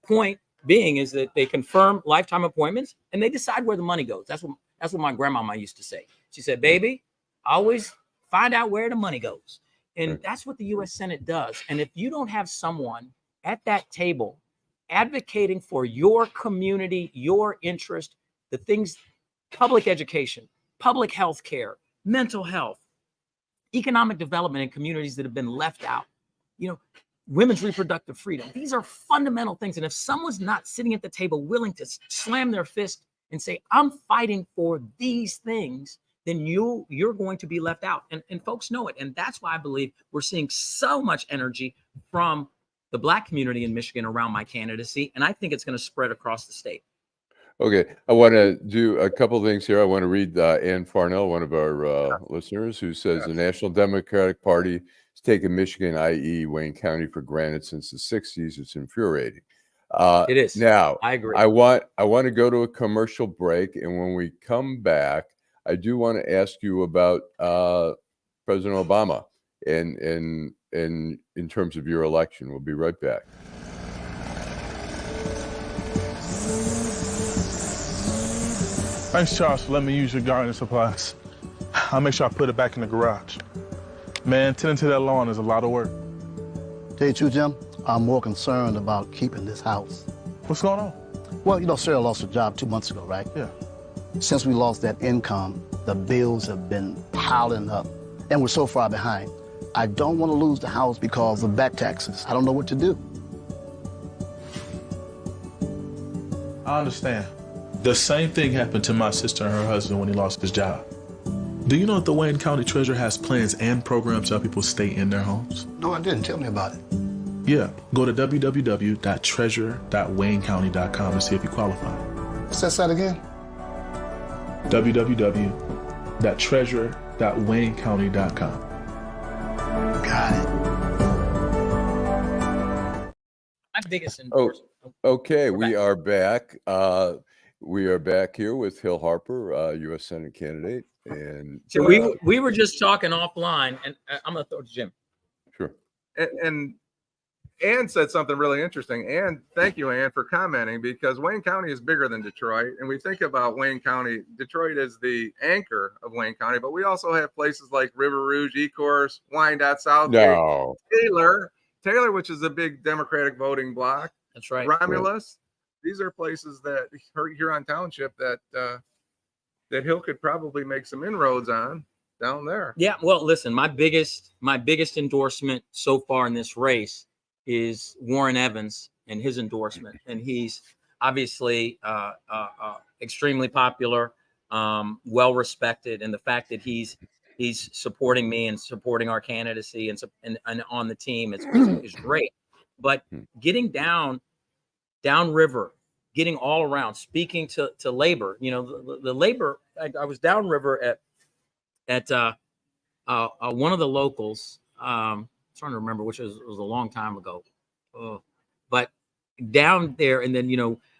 point being is that they confirm lifetime appointments and they decide where the money goes. That's what my grandmama used to say. She said, "Baby, always find out where the money goes." And that's what the U.S. Senate does. And if you don't have someone at that table advocating for your community, your interest, the things, public education, public health care, mental health, economic development in communities that have been left out, women's reproductive freedom. These are fundamental things. And if someone's not sitting at the table willing to slam their fist and say, "I'm fighting for these things," then you're going to be left out. And folks know it. And that's why I believe we're seeing so much energy from the Black community in Michigan around my candidacy. And I think it's going to spread across the state. Okay, I want to do a couple things here. I want to read Ann Farnell, one of our listeners, who says the National Democratic Party has taken Michigan, i.e. Wayne County, for granted since the 60s. It's infuriating. It is. Now, I agree. I want to go to a commercial break, and when we come back, I do want to ask you about President Obama and in terms of your election. We'll be right back. Thanks, Charles, for letting me use your garden supplies. I'll make sure I put it back in the garage. Man, tending to that lawn is a lot of work. Tell you the truth, Jim, I'm more concerned about keeping this house. What's going on? Well, Sarah lost her job 2 months ago, right? Yeah. Since we lost that income, the bills have been piling up, and we're so far behind. I don't want to lose the house because of back taxes. I don't know what to do. I understand. The same thing happened to my sister and her husband when he lost his job. Do you know that the Wayne County Treasurer has plans and programs to help people stay in their homes? No, I didn't. Tell me about it. Yeah, go to www.treasurer.waynecounty.com to see if you qualify. What's that site again? www.treasurer.waynecounty.com. Got it. My biggest endorsement. Okay, we are back. We are back here with Hill Harper, U.S. Senate candidate, and So we were just talking offline, and I'm going to throw it to Jim. sure. And Ann said something really interesting. And thank you, Ann, for commenting, because Wayne County is bigger than Detroit. And we think about Wayne County, Detroit is the anchor of Wayne County, but we also have places like River Rouge, Ecorse, Wyandotte, Southgate, No, Taylor, which is a big Democratic voting bloc, That's right. Romulus. These are places that Huron Township that Hill could probably make some inroads on down there. Yeah, well, listen, my biggest endorsement so far in this race is Warren Evans and his endorsement, and he's obviously extremely popular, well respected, and the fact that he's supporting me and supporting our candidacy and on the team is great. But getting downriver, getting all around, speaking to labor, the labor. I was downriver at one of the locals. Trying to remember which was a long time ago, but down there, and then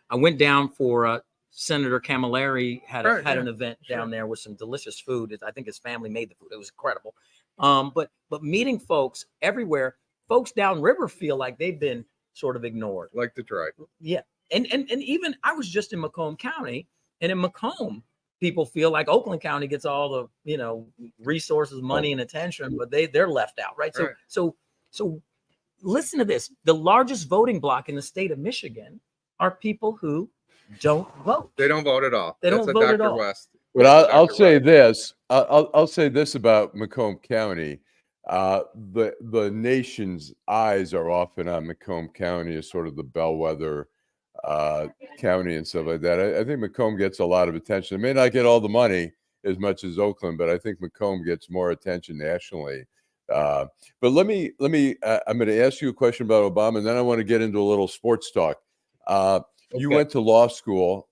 I went down for Senator Camilleri had Right, an yeah, event sure. down there with some delicious food. I think his family made the food. It was incredible. But meeting folks everywhere, folks downriver feel like they've been sort of ignored. Like Detroit. Yeah. And even I was just in Macomb County, and in Macomb, people feel like Oakland County gets all the, you know, resources, money, and attention, but they're left out, right? Right. So listen to this. The largest voting bloc in the state of Michigan are people who don't vote. They don't vote at all. They That's don't a vote at Dr. all. West. But That's a I'll Dr. say West. this. I'll say this about Macomb County. The nation's eyes are often on Macomb County as sort of the bellwether county and stuff like that. I think Macomb gets a lot of attention. It may not get all the money as much as Oakland, but I think Macomb gets more attention nationally. But let me. I'm going to ask you a question about Obama, and then I want to get into a little sports talk. You Okay. went to law school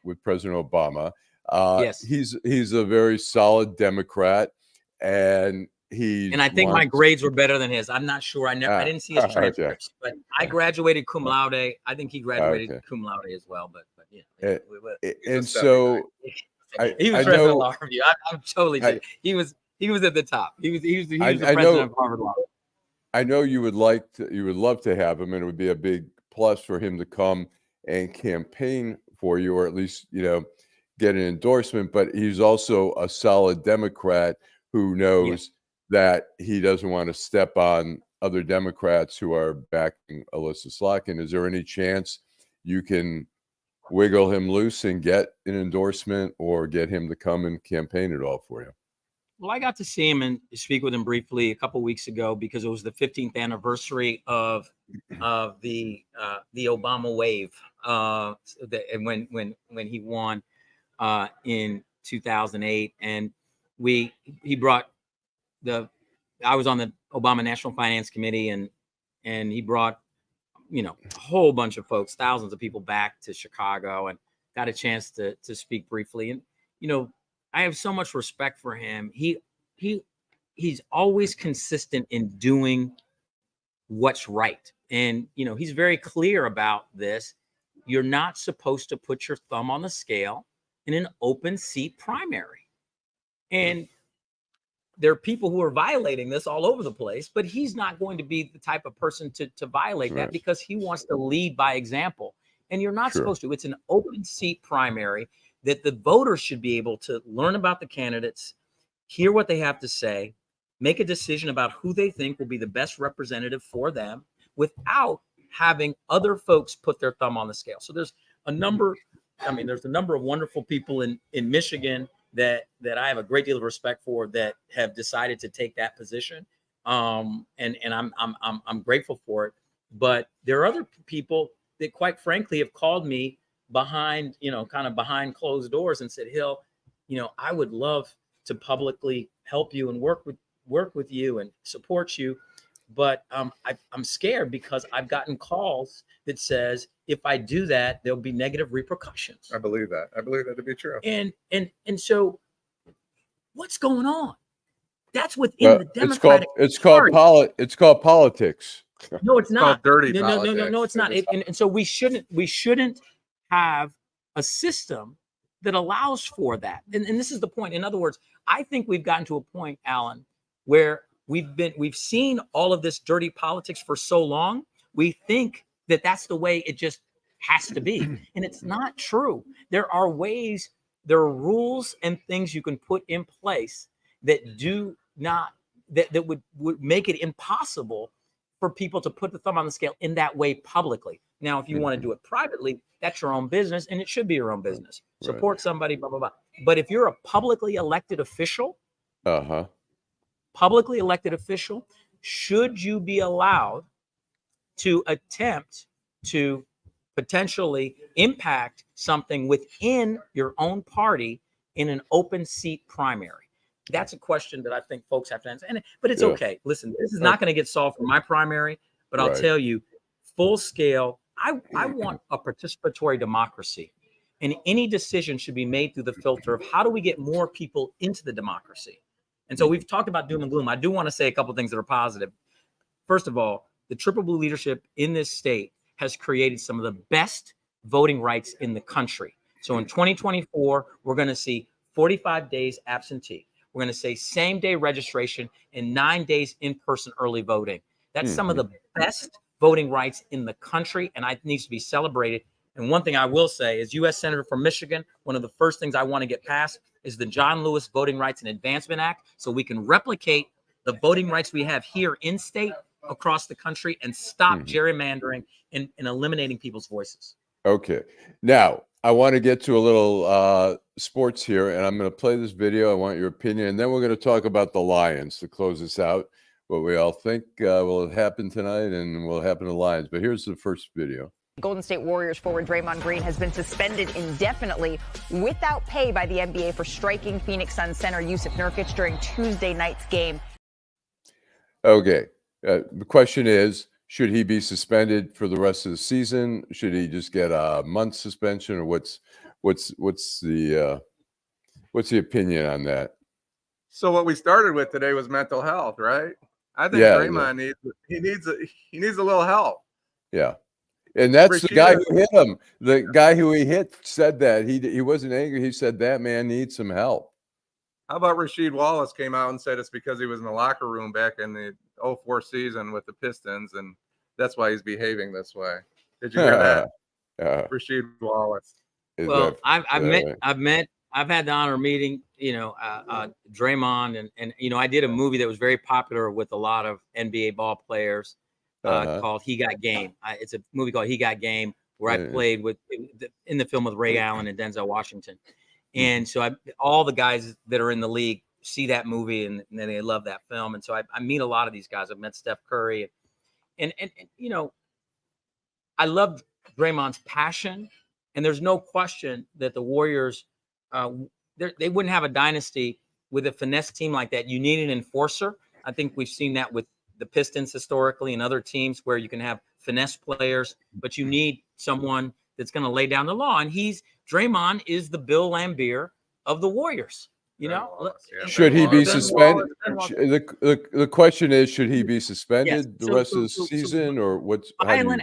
with President Obama. Yes. He's a very solid Democrat, and I think my grades were better than his. I'm not sure. I didn't see his transcripts, but I graduated cum laude. I think he graduated cum laude as well. But yeah. And so He was president of law review. I'm totally kidding. He was at the top. He was the president of Harvard Law. I know you would love to have him, and it would be a big plus for him to come and campaign for you, or at least, you know, get an endorsement. But he's also a solid Democrat who knows that he doesn't want to step on other Democrats who are backing Alyssa Slotkin. Is there any chance you can wiggle him loose and get an endorsement, or get him to come and campaign it all for you? Well, I got to see him and speak with him briefly a couple of weeks ago, because it was the 15th anniversary of the Obama wave, and when he won in 2008, and he brought I was on the Obama National Finance Committee, and he brought, you know, a whole bunch of folks, thousands of people back to Chicago, and got a chance to speak briefly. And, you know, I have so much respect for him. He's always consistent in doing what's right. And, you know, he's very clear about this. You're not supposed to put your thumb on the scale in an open seat primary. And there are people who are violating this all over the place, but he's not going to be the type of person to violate that, because he wants to lead by example. And you're not supposed to. It's an open seat primary that the voters should be able to learn about the candidates, hear what they have to say, make a decision about who they think will be the best representative for them, without having other folks put their thumb on the scale. So there's a number of wonderful people in Michigan that I have a great deal of respect for, that have decided to take that position. And I'm grateful for it. But there are other people that, quite frankly, have called me behind closed doors and said, Hill, you know, I would love to publicly help you and work with you and support you. But I'm scared, because I've gotten calls that says, if I do that, there'll be negative repercussions. I believe that. I believe that to be true. And so what's going on? That's within the Democratic Party. It's called politics. No, it's not. Called dirty no, politics. No, it's not. And so we shouldn't have a system that allows for that. And this is the point. In other words, I think we've gotten to a point, Allan, where we've seen all of this dirty politics for so long. We think that that's the way it just has to be. And it's not true. There are ways, there are rules and things you can put in place that do not, that would make it impossible for people to put the thumb on the scale in that way publicly. Now, if you want to do it privately, that's your own business, and it should be your own business. Support somebody, blah, blah, blah. But if you're a publicly elected official, should you be allowed to attempt to potentially impact something within your own party in an open seat primary? That's a question that I think folks have to answer. But it's okay. Listen, this is not going to get solved for my primary, but I'll tell you, full scale, I want a participatory democracy. And any decision should be made through the filter of, how do we get more people into the democracy? And so we've talked about doom and gloom. I do want to say a couple of things that are positive. First of all, the triple blue leadership in this state has created some of the best voting rights in the country. So in 2024, we're going to see 45 days absentee. We're going to say same day registration and 9 days in-person early voting. That's some of the best voting rights in the country, and it needs to be celebrated. And one thing I will say is, U.S. Senator from Michigan, one of the first things I want to get passed is the John Lewis Voting Rights and Advancement Act, so we can replicate the voting rights we have here in state across the country and stop gerrymandering and eliminating people's voices. Okay. Now, I want to get to a little sports here, and I'm going to play this video. I want your opinion, and then we're going to talk about the Lions to close this out, what we all think will happen tonight and will happen to the Lions. But here's the first video. Golden State Warriors forward Draymond Green has been suspended indefinitely without pay by the NBA for striking Phoenix Suns center Yusuf Nurkic during Tuesday night's game. Okay. The question is, should he be suspended for the rest of the season? Should he just get a month suspension, or what's the opinion on that? So what we started with today was mental health, right? I think Draymond needs a little help. Yeah. And that's the guy who hit him. The guy who he hit said that he wasn't angry. He said that man needs some help. How about Rasheed Wallace came out and said it's because he was in the locker room back in the 04 season with the Pistons, and that's why he's behaving this way. Did you hear that? Rasheed Wallace. Well, I've had the honor of meeting, Draymond, and I did a movie that was very popular with a lot of NBA ball players called He Got Game. It's a movie called He Got Game, where I played in the film with Ray Allen and Denzel Washington. And so all the guys that are in the league see that movie and they love that film. And so I meet a lot of these guys. I've met Steph Curry and I love Draymond's passion, and there's no question that the Warriors, they wouldn't have a dynasty with a finesse team like that. You need an enforcer. I think we've seen that with the Pistons historically and other teams where you can have finesse players, but you need someone that's going to lay down the law. And Draymond is the Bill Laimbeer of the Warriors. Should he be suspended? The question is, should he be suspended the rest of the season, or what's violent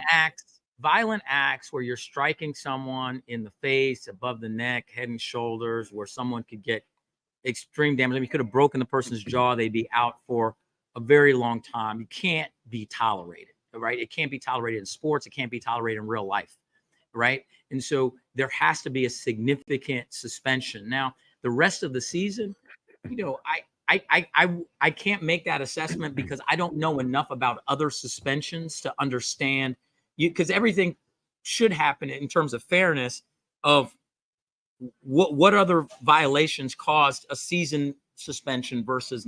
acts where you're striking someone in the face, above the neck, head and shoulders, where someone could get extreme damage. I mean, you could have broken the person's jaw. They'd be out for a very long time. You can't be tolerated, right? It can't be tolerated in sports. It can't be tolerated in real life, right? And so there has to be a significant suspension. Now, the rest of the season, I can't make that assessment because I don't know enough about other suspensions to understand because everything should happen in terms of fairness of what other violations caused a season suspension versus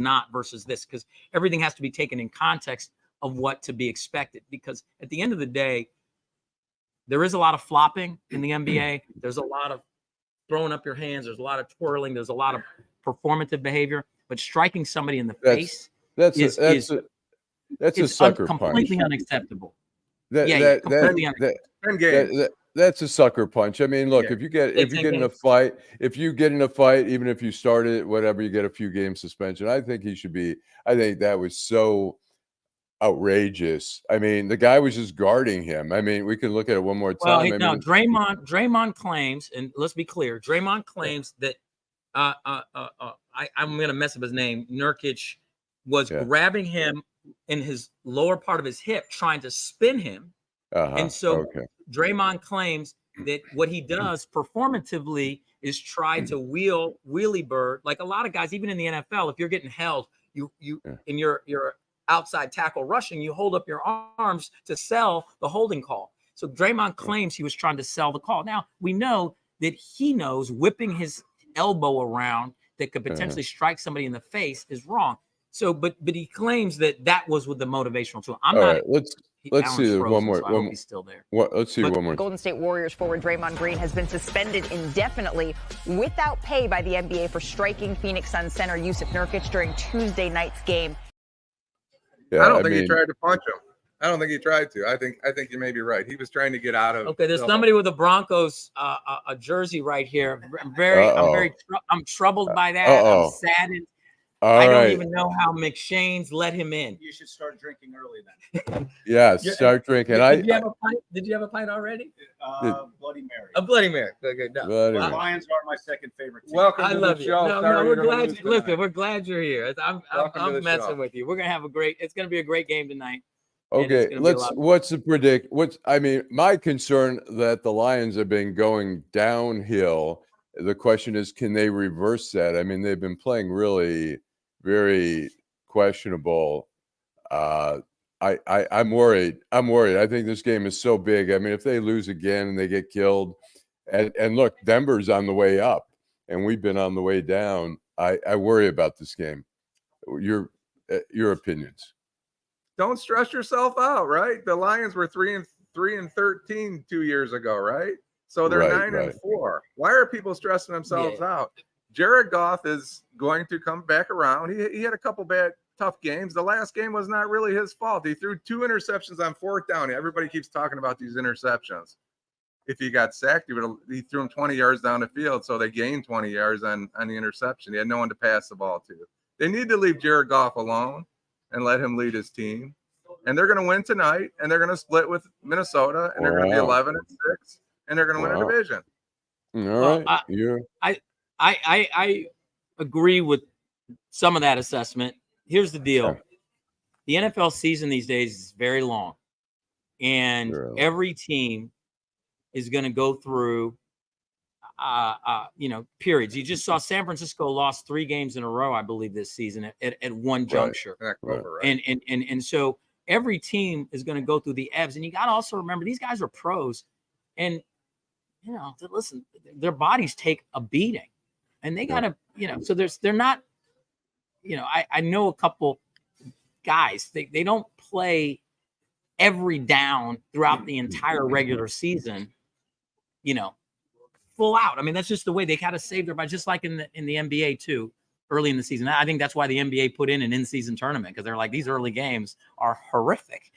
this, because everything has to be taken in context of what to be expected. Because at the end of the day, there is a lot of flopping in the NBA. There's a lot of throwing up your hands. There's a lot of twirling. There's a lot of performative behavior. But striking somebody in the face that's a sucker punch. Completely unacceptable. That's a sucker punch. I mean, look, if you get in a fight, even if you started it, whatever, you get a few game suspension. I think he should be. I think that was so outrageous. I mean, the guy was just guarding him. I mean, we can look at it one more time. Well, Draymond claims, and let's be clear, Draymond claims that I'm going to mess up his name. Nurkic was grabbing him in his lower part of his hip, trying to spin him. And so Draymond claims that what he does performatively is try to wheelie bird, like a lot of guys, even in the NFL. If you're getting held, and you're outside tackle rushing, you hold up your arms to sell the holding call. So Draymond claims he was trying to sell the call. Now we know that he knows whipping his elbow around that could potentially strike somebody in the face is wrong. So, but he claims that was with the motivational tool. Let's see one more. So he's still there. Let's see one more. Golden State Warriors forward Draymond Green has been suspended indefinitely without pay by the NBA for striking Phoenix Suns center Yusuf Nurkic during Tuesday night's game. I don't think he tried to punch him. I don't think he tried to. I think you may be right. He was trying to get out of. Okay, there's somebody with a Broncos a jersey right here. I'm troubled by that. I'm saddened. All I don't right. even know how McShane's let him in. You should start drinking early then. Yeah, Yeah, start drinking. Did you have a pint? Did you have a pint already? Bloody Mary. A Bloody Mary. Good. No. Bloody The Mary. Lions are my second favorite team. Welcome I to love the you. show. No, Sorry we're you're gonna glad. lose Listen, tonight. we're glad you're here. Welcome to I'm the messing show. with you. We're gonna have a great. It's gonna be a great game tonight. and it's Okay, gonna be a lot of fun. I mean, my concern that the Lions have been going downhill. The question is, can they reverse that? I mean, they've been playing really very questionable. I'm worried. I'm worried. I think this game is so big. I mean, if they lose again and they get killed, and look, Denver's on the way up, and we've been on the way down. I worry about this game. Your opinions? Don't stress yourself out, right? The Lions were 3-13 2 years ago, right? So they're Right, 9-4. Why are people stressing themselves out? Jared Goff is going to come back around. He had a couple bad, tough games. The last game was not really his fault. He threw 2 interceptions on 4th down. Everybody keeps talking about these interceptions. If he got sacked, he threw him 20 yards down the field, so they gained 20 yards on the interception. He had no one to pass the ball to. They need to leave Jared Goff alone and let him lead his team. And they're going to win tonight, and they're going to split with Minnesota, and they're going to be 11-6, and they're going to win a division. All right. I agree with some of that assessment. Here's the deal. The NFL season these days is very long, and every team is going to go through periods. You just saw San Francisco lost 3 games in a row, I believe, this season at one juncture. And so every team is going to go through the ebbs. And you got to also remember, these guys are pros, and listen, their bodies take a beating, and they got to, so they're not, I know a couple guys, they don't play every down throughout the entire regular season, full out. I mean, that's just the way they got to save their body, just like in the NBA too, early in the season. I think that's why the NBA put in an in-season tournament, because they're like, these early games are horrific,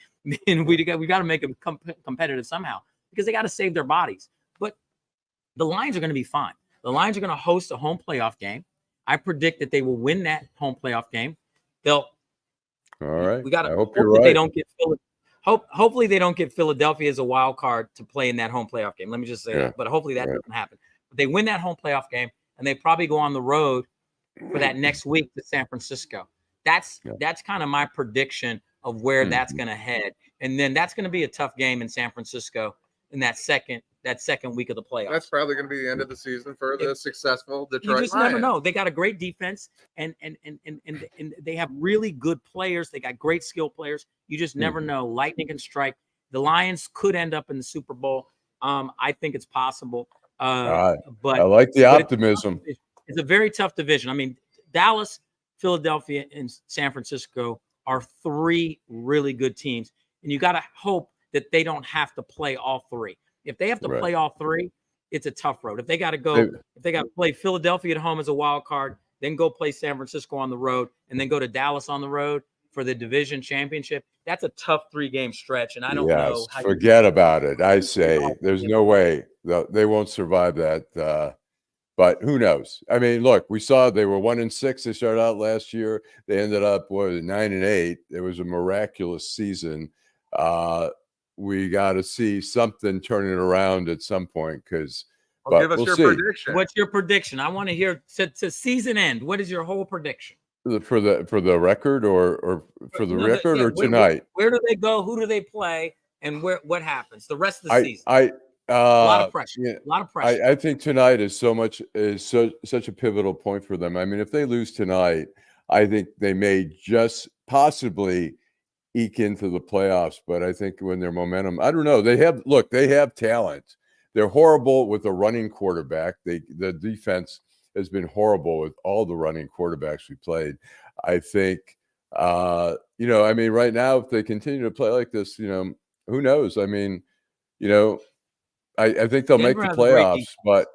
and we got to make them competitive somehow, because they got to save their bodies. But the Lions are going to be fine. The Lions are going to host a home playoff game. I predict that they will win that home playoff game. All right. We got to hope that they don't get hopefully they don't get Philadelphia as a wild card to play in that home playoff game. Let me just say that. But hopefully that doesn't happen. But they win that home playoff game, and they probably go on the road for that next week to San Francisco. That's kind of my prediction of where that's going to head. And then that's going to be a tough game in San Francisco in that second week of the playoffs. That's probably going to be the end of the season for the successful Detroit You just Lions. never know. They got a great defense, and they have really good players. They got great skill players. You just never know. Lightning can strike. The Lions could end up in the Super Bowl. I think it's possible. But I like the optimism. It's a very tough division. I mean, Dallas, Philadelphia, and San Francisco are 3 really good teams, and you got to hope that they don't have to play all 3. If they have to play all 3, it's a tough road. If they got to play Philadelphia at home as a wild card, then go play San Francisco on the road, and then go to Dallas on the road for the division championship, that's a tough 3-game stretch. And I don't know how forget about it. I say there's no way they won't survive that. But who knows? I mean, look, we saw they were 1-6. They started out last year. They ended up 9-8. It was a miraculous season. We got to see something turning around at some point, because. Give us your prediction. What's your prediction? I want to hear to season end. What is your whole prediction for the record, or for the record, or tonight? Where do they go? Who do they play? And what happens the rest of the season? A lot of pressure. Yeah, a lot of pressure. I think tonight is such a pivotal point for them. I mean, if they lose tonight, I think they may just possibly eke into the playoffs. But I think when their momentum, I don't know. They have talent. They're horrible with a running quarterback. The defense has been horrible with all the running quarterbacks we played. I think, I mean, right now, if they continue to play like this, who knows? I mean, I think they'll make the playoffs, but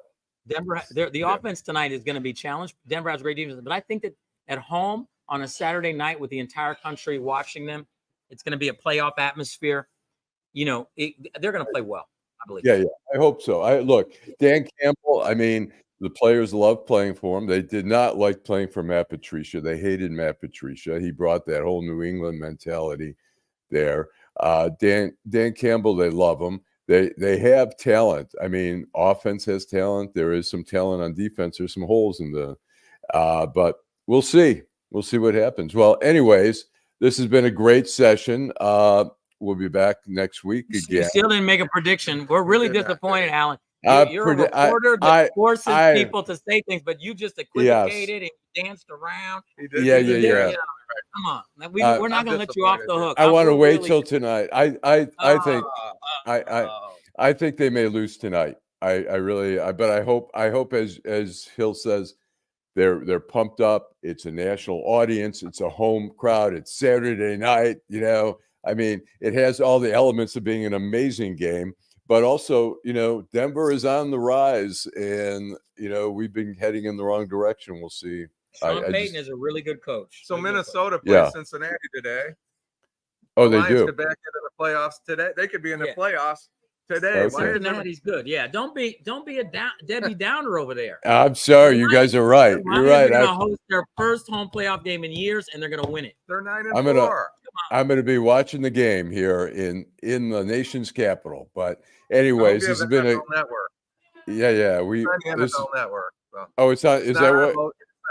Denver, the offense tonight is going to be challenged. Denver has great defense, but I think that at home on a Saturday night with the entire country watching them, it's going to be a playoff atmosphere. They're going to play well. I believe. Yeah, I hope so. Look, Dan Campbell. I mean, The players love playing for him. They did not like playing for Matt Patricia. They hated Matt Patricia. He brought that whole New England mentality there. Dan Campbell, they love him. They have talent. I mean, offense has talent. There is some talent on defense. There's some holes in the, but we'll see. We'll see what happens. Well, anyways, this has been a great session. We'll be back next week again. You still didn't make a prediction. We're really disappointed, Alan. You're a reporter that forces people to say things, but you just equivocated and danced around. Yeah. Come on, we're not going to let you off the hook. I want to wait till tonight. I think they may lose tonight. But I hope as Hill says, they're pumped up. It's a national audience. It's a home crowd. It's Saturday night. You know, I mean, it has all the elements of being an amazing game. But also, you know, Denver is on the rise, and you know we've been heading in the wrong direction. We'll see. Sean Payton is a really good coach. So Minnesota plays Cincinnati today. Oh, the they do. Could back into the playoffs today. They could be in the playoffs today. Okay. Cincinnati's good. Yeah, don't be a Debbie Downer over there. I'm sorry, you guys are right. You're right. They're gonna host their first home playoff game in years, and they're gonna win it. They're 9-4. I'm gonna be watching the game here in the nation's capital. But anyways, this has been a network. Yeah. NFL network. So. Oh, it's not. Is that what? It's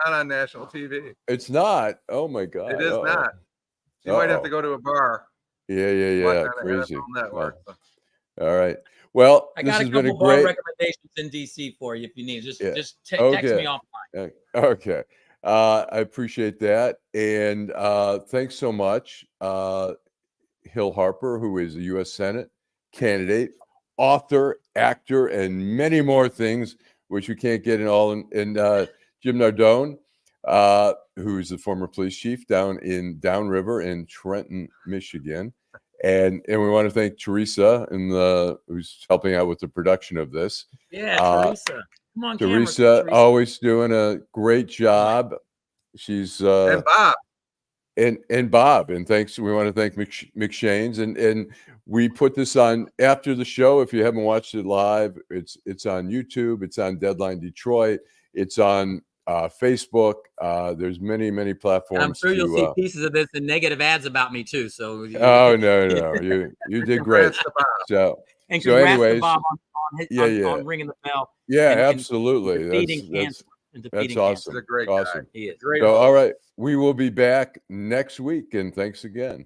not on national TV. It's not. Oh my God. It is not. You might have to go to a bar. Yeah. Crazy. Network. Wow. All right. Well, I this got has a been couple bar recommendations in DC for you if you need. Just text me offline. Okay. I appreciate that. And thanks so much, Hill Harper, who is a U.S. Senate candidate, author, actor, and many more things, which we can't get in all. And Jim Nardone, who's the former police chief down in Downriver in Trenton, Michigan. And we want to thank Teresa who's helping out with the production of this. Yeah, Teresa. Come on, Teresa, always doing a great job. She's and Bob. And Bob. And thanks. We want to thank McShane's. And we put this on after the show. If you haven't watched it live, it's on YouTube. It's on Deadline Detroit. It's on Facebook. There's many platforms. And I'm sure you'll see pieces of this and negative ads about me too. So no, you did great. So anyways, Bob on ringing the bell. Yeah, absolutely. Defeating cancer. That's awesome. He's a great guy. He is. So all right, we will be back next week, and thanks again.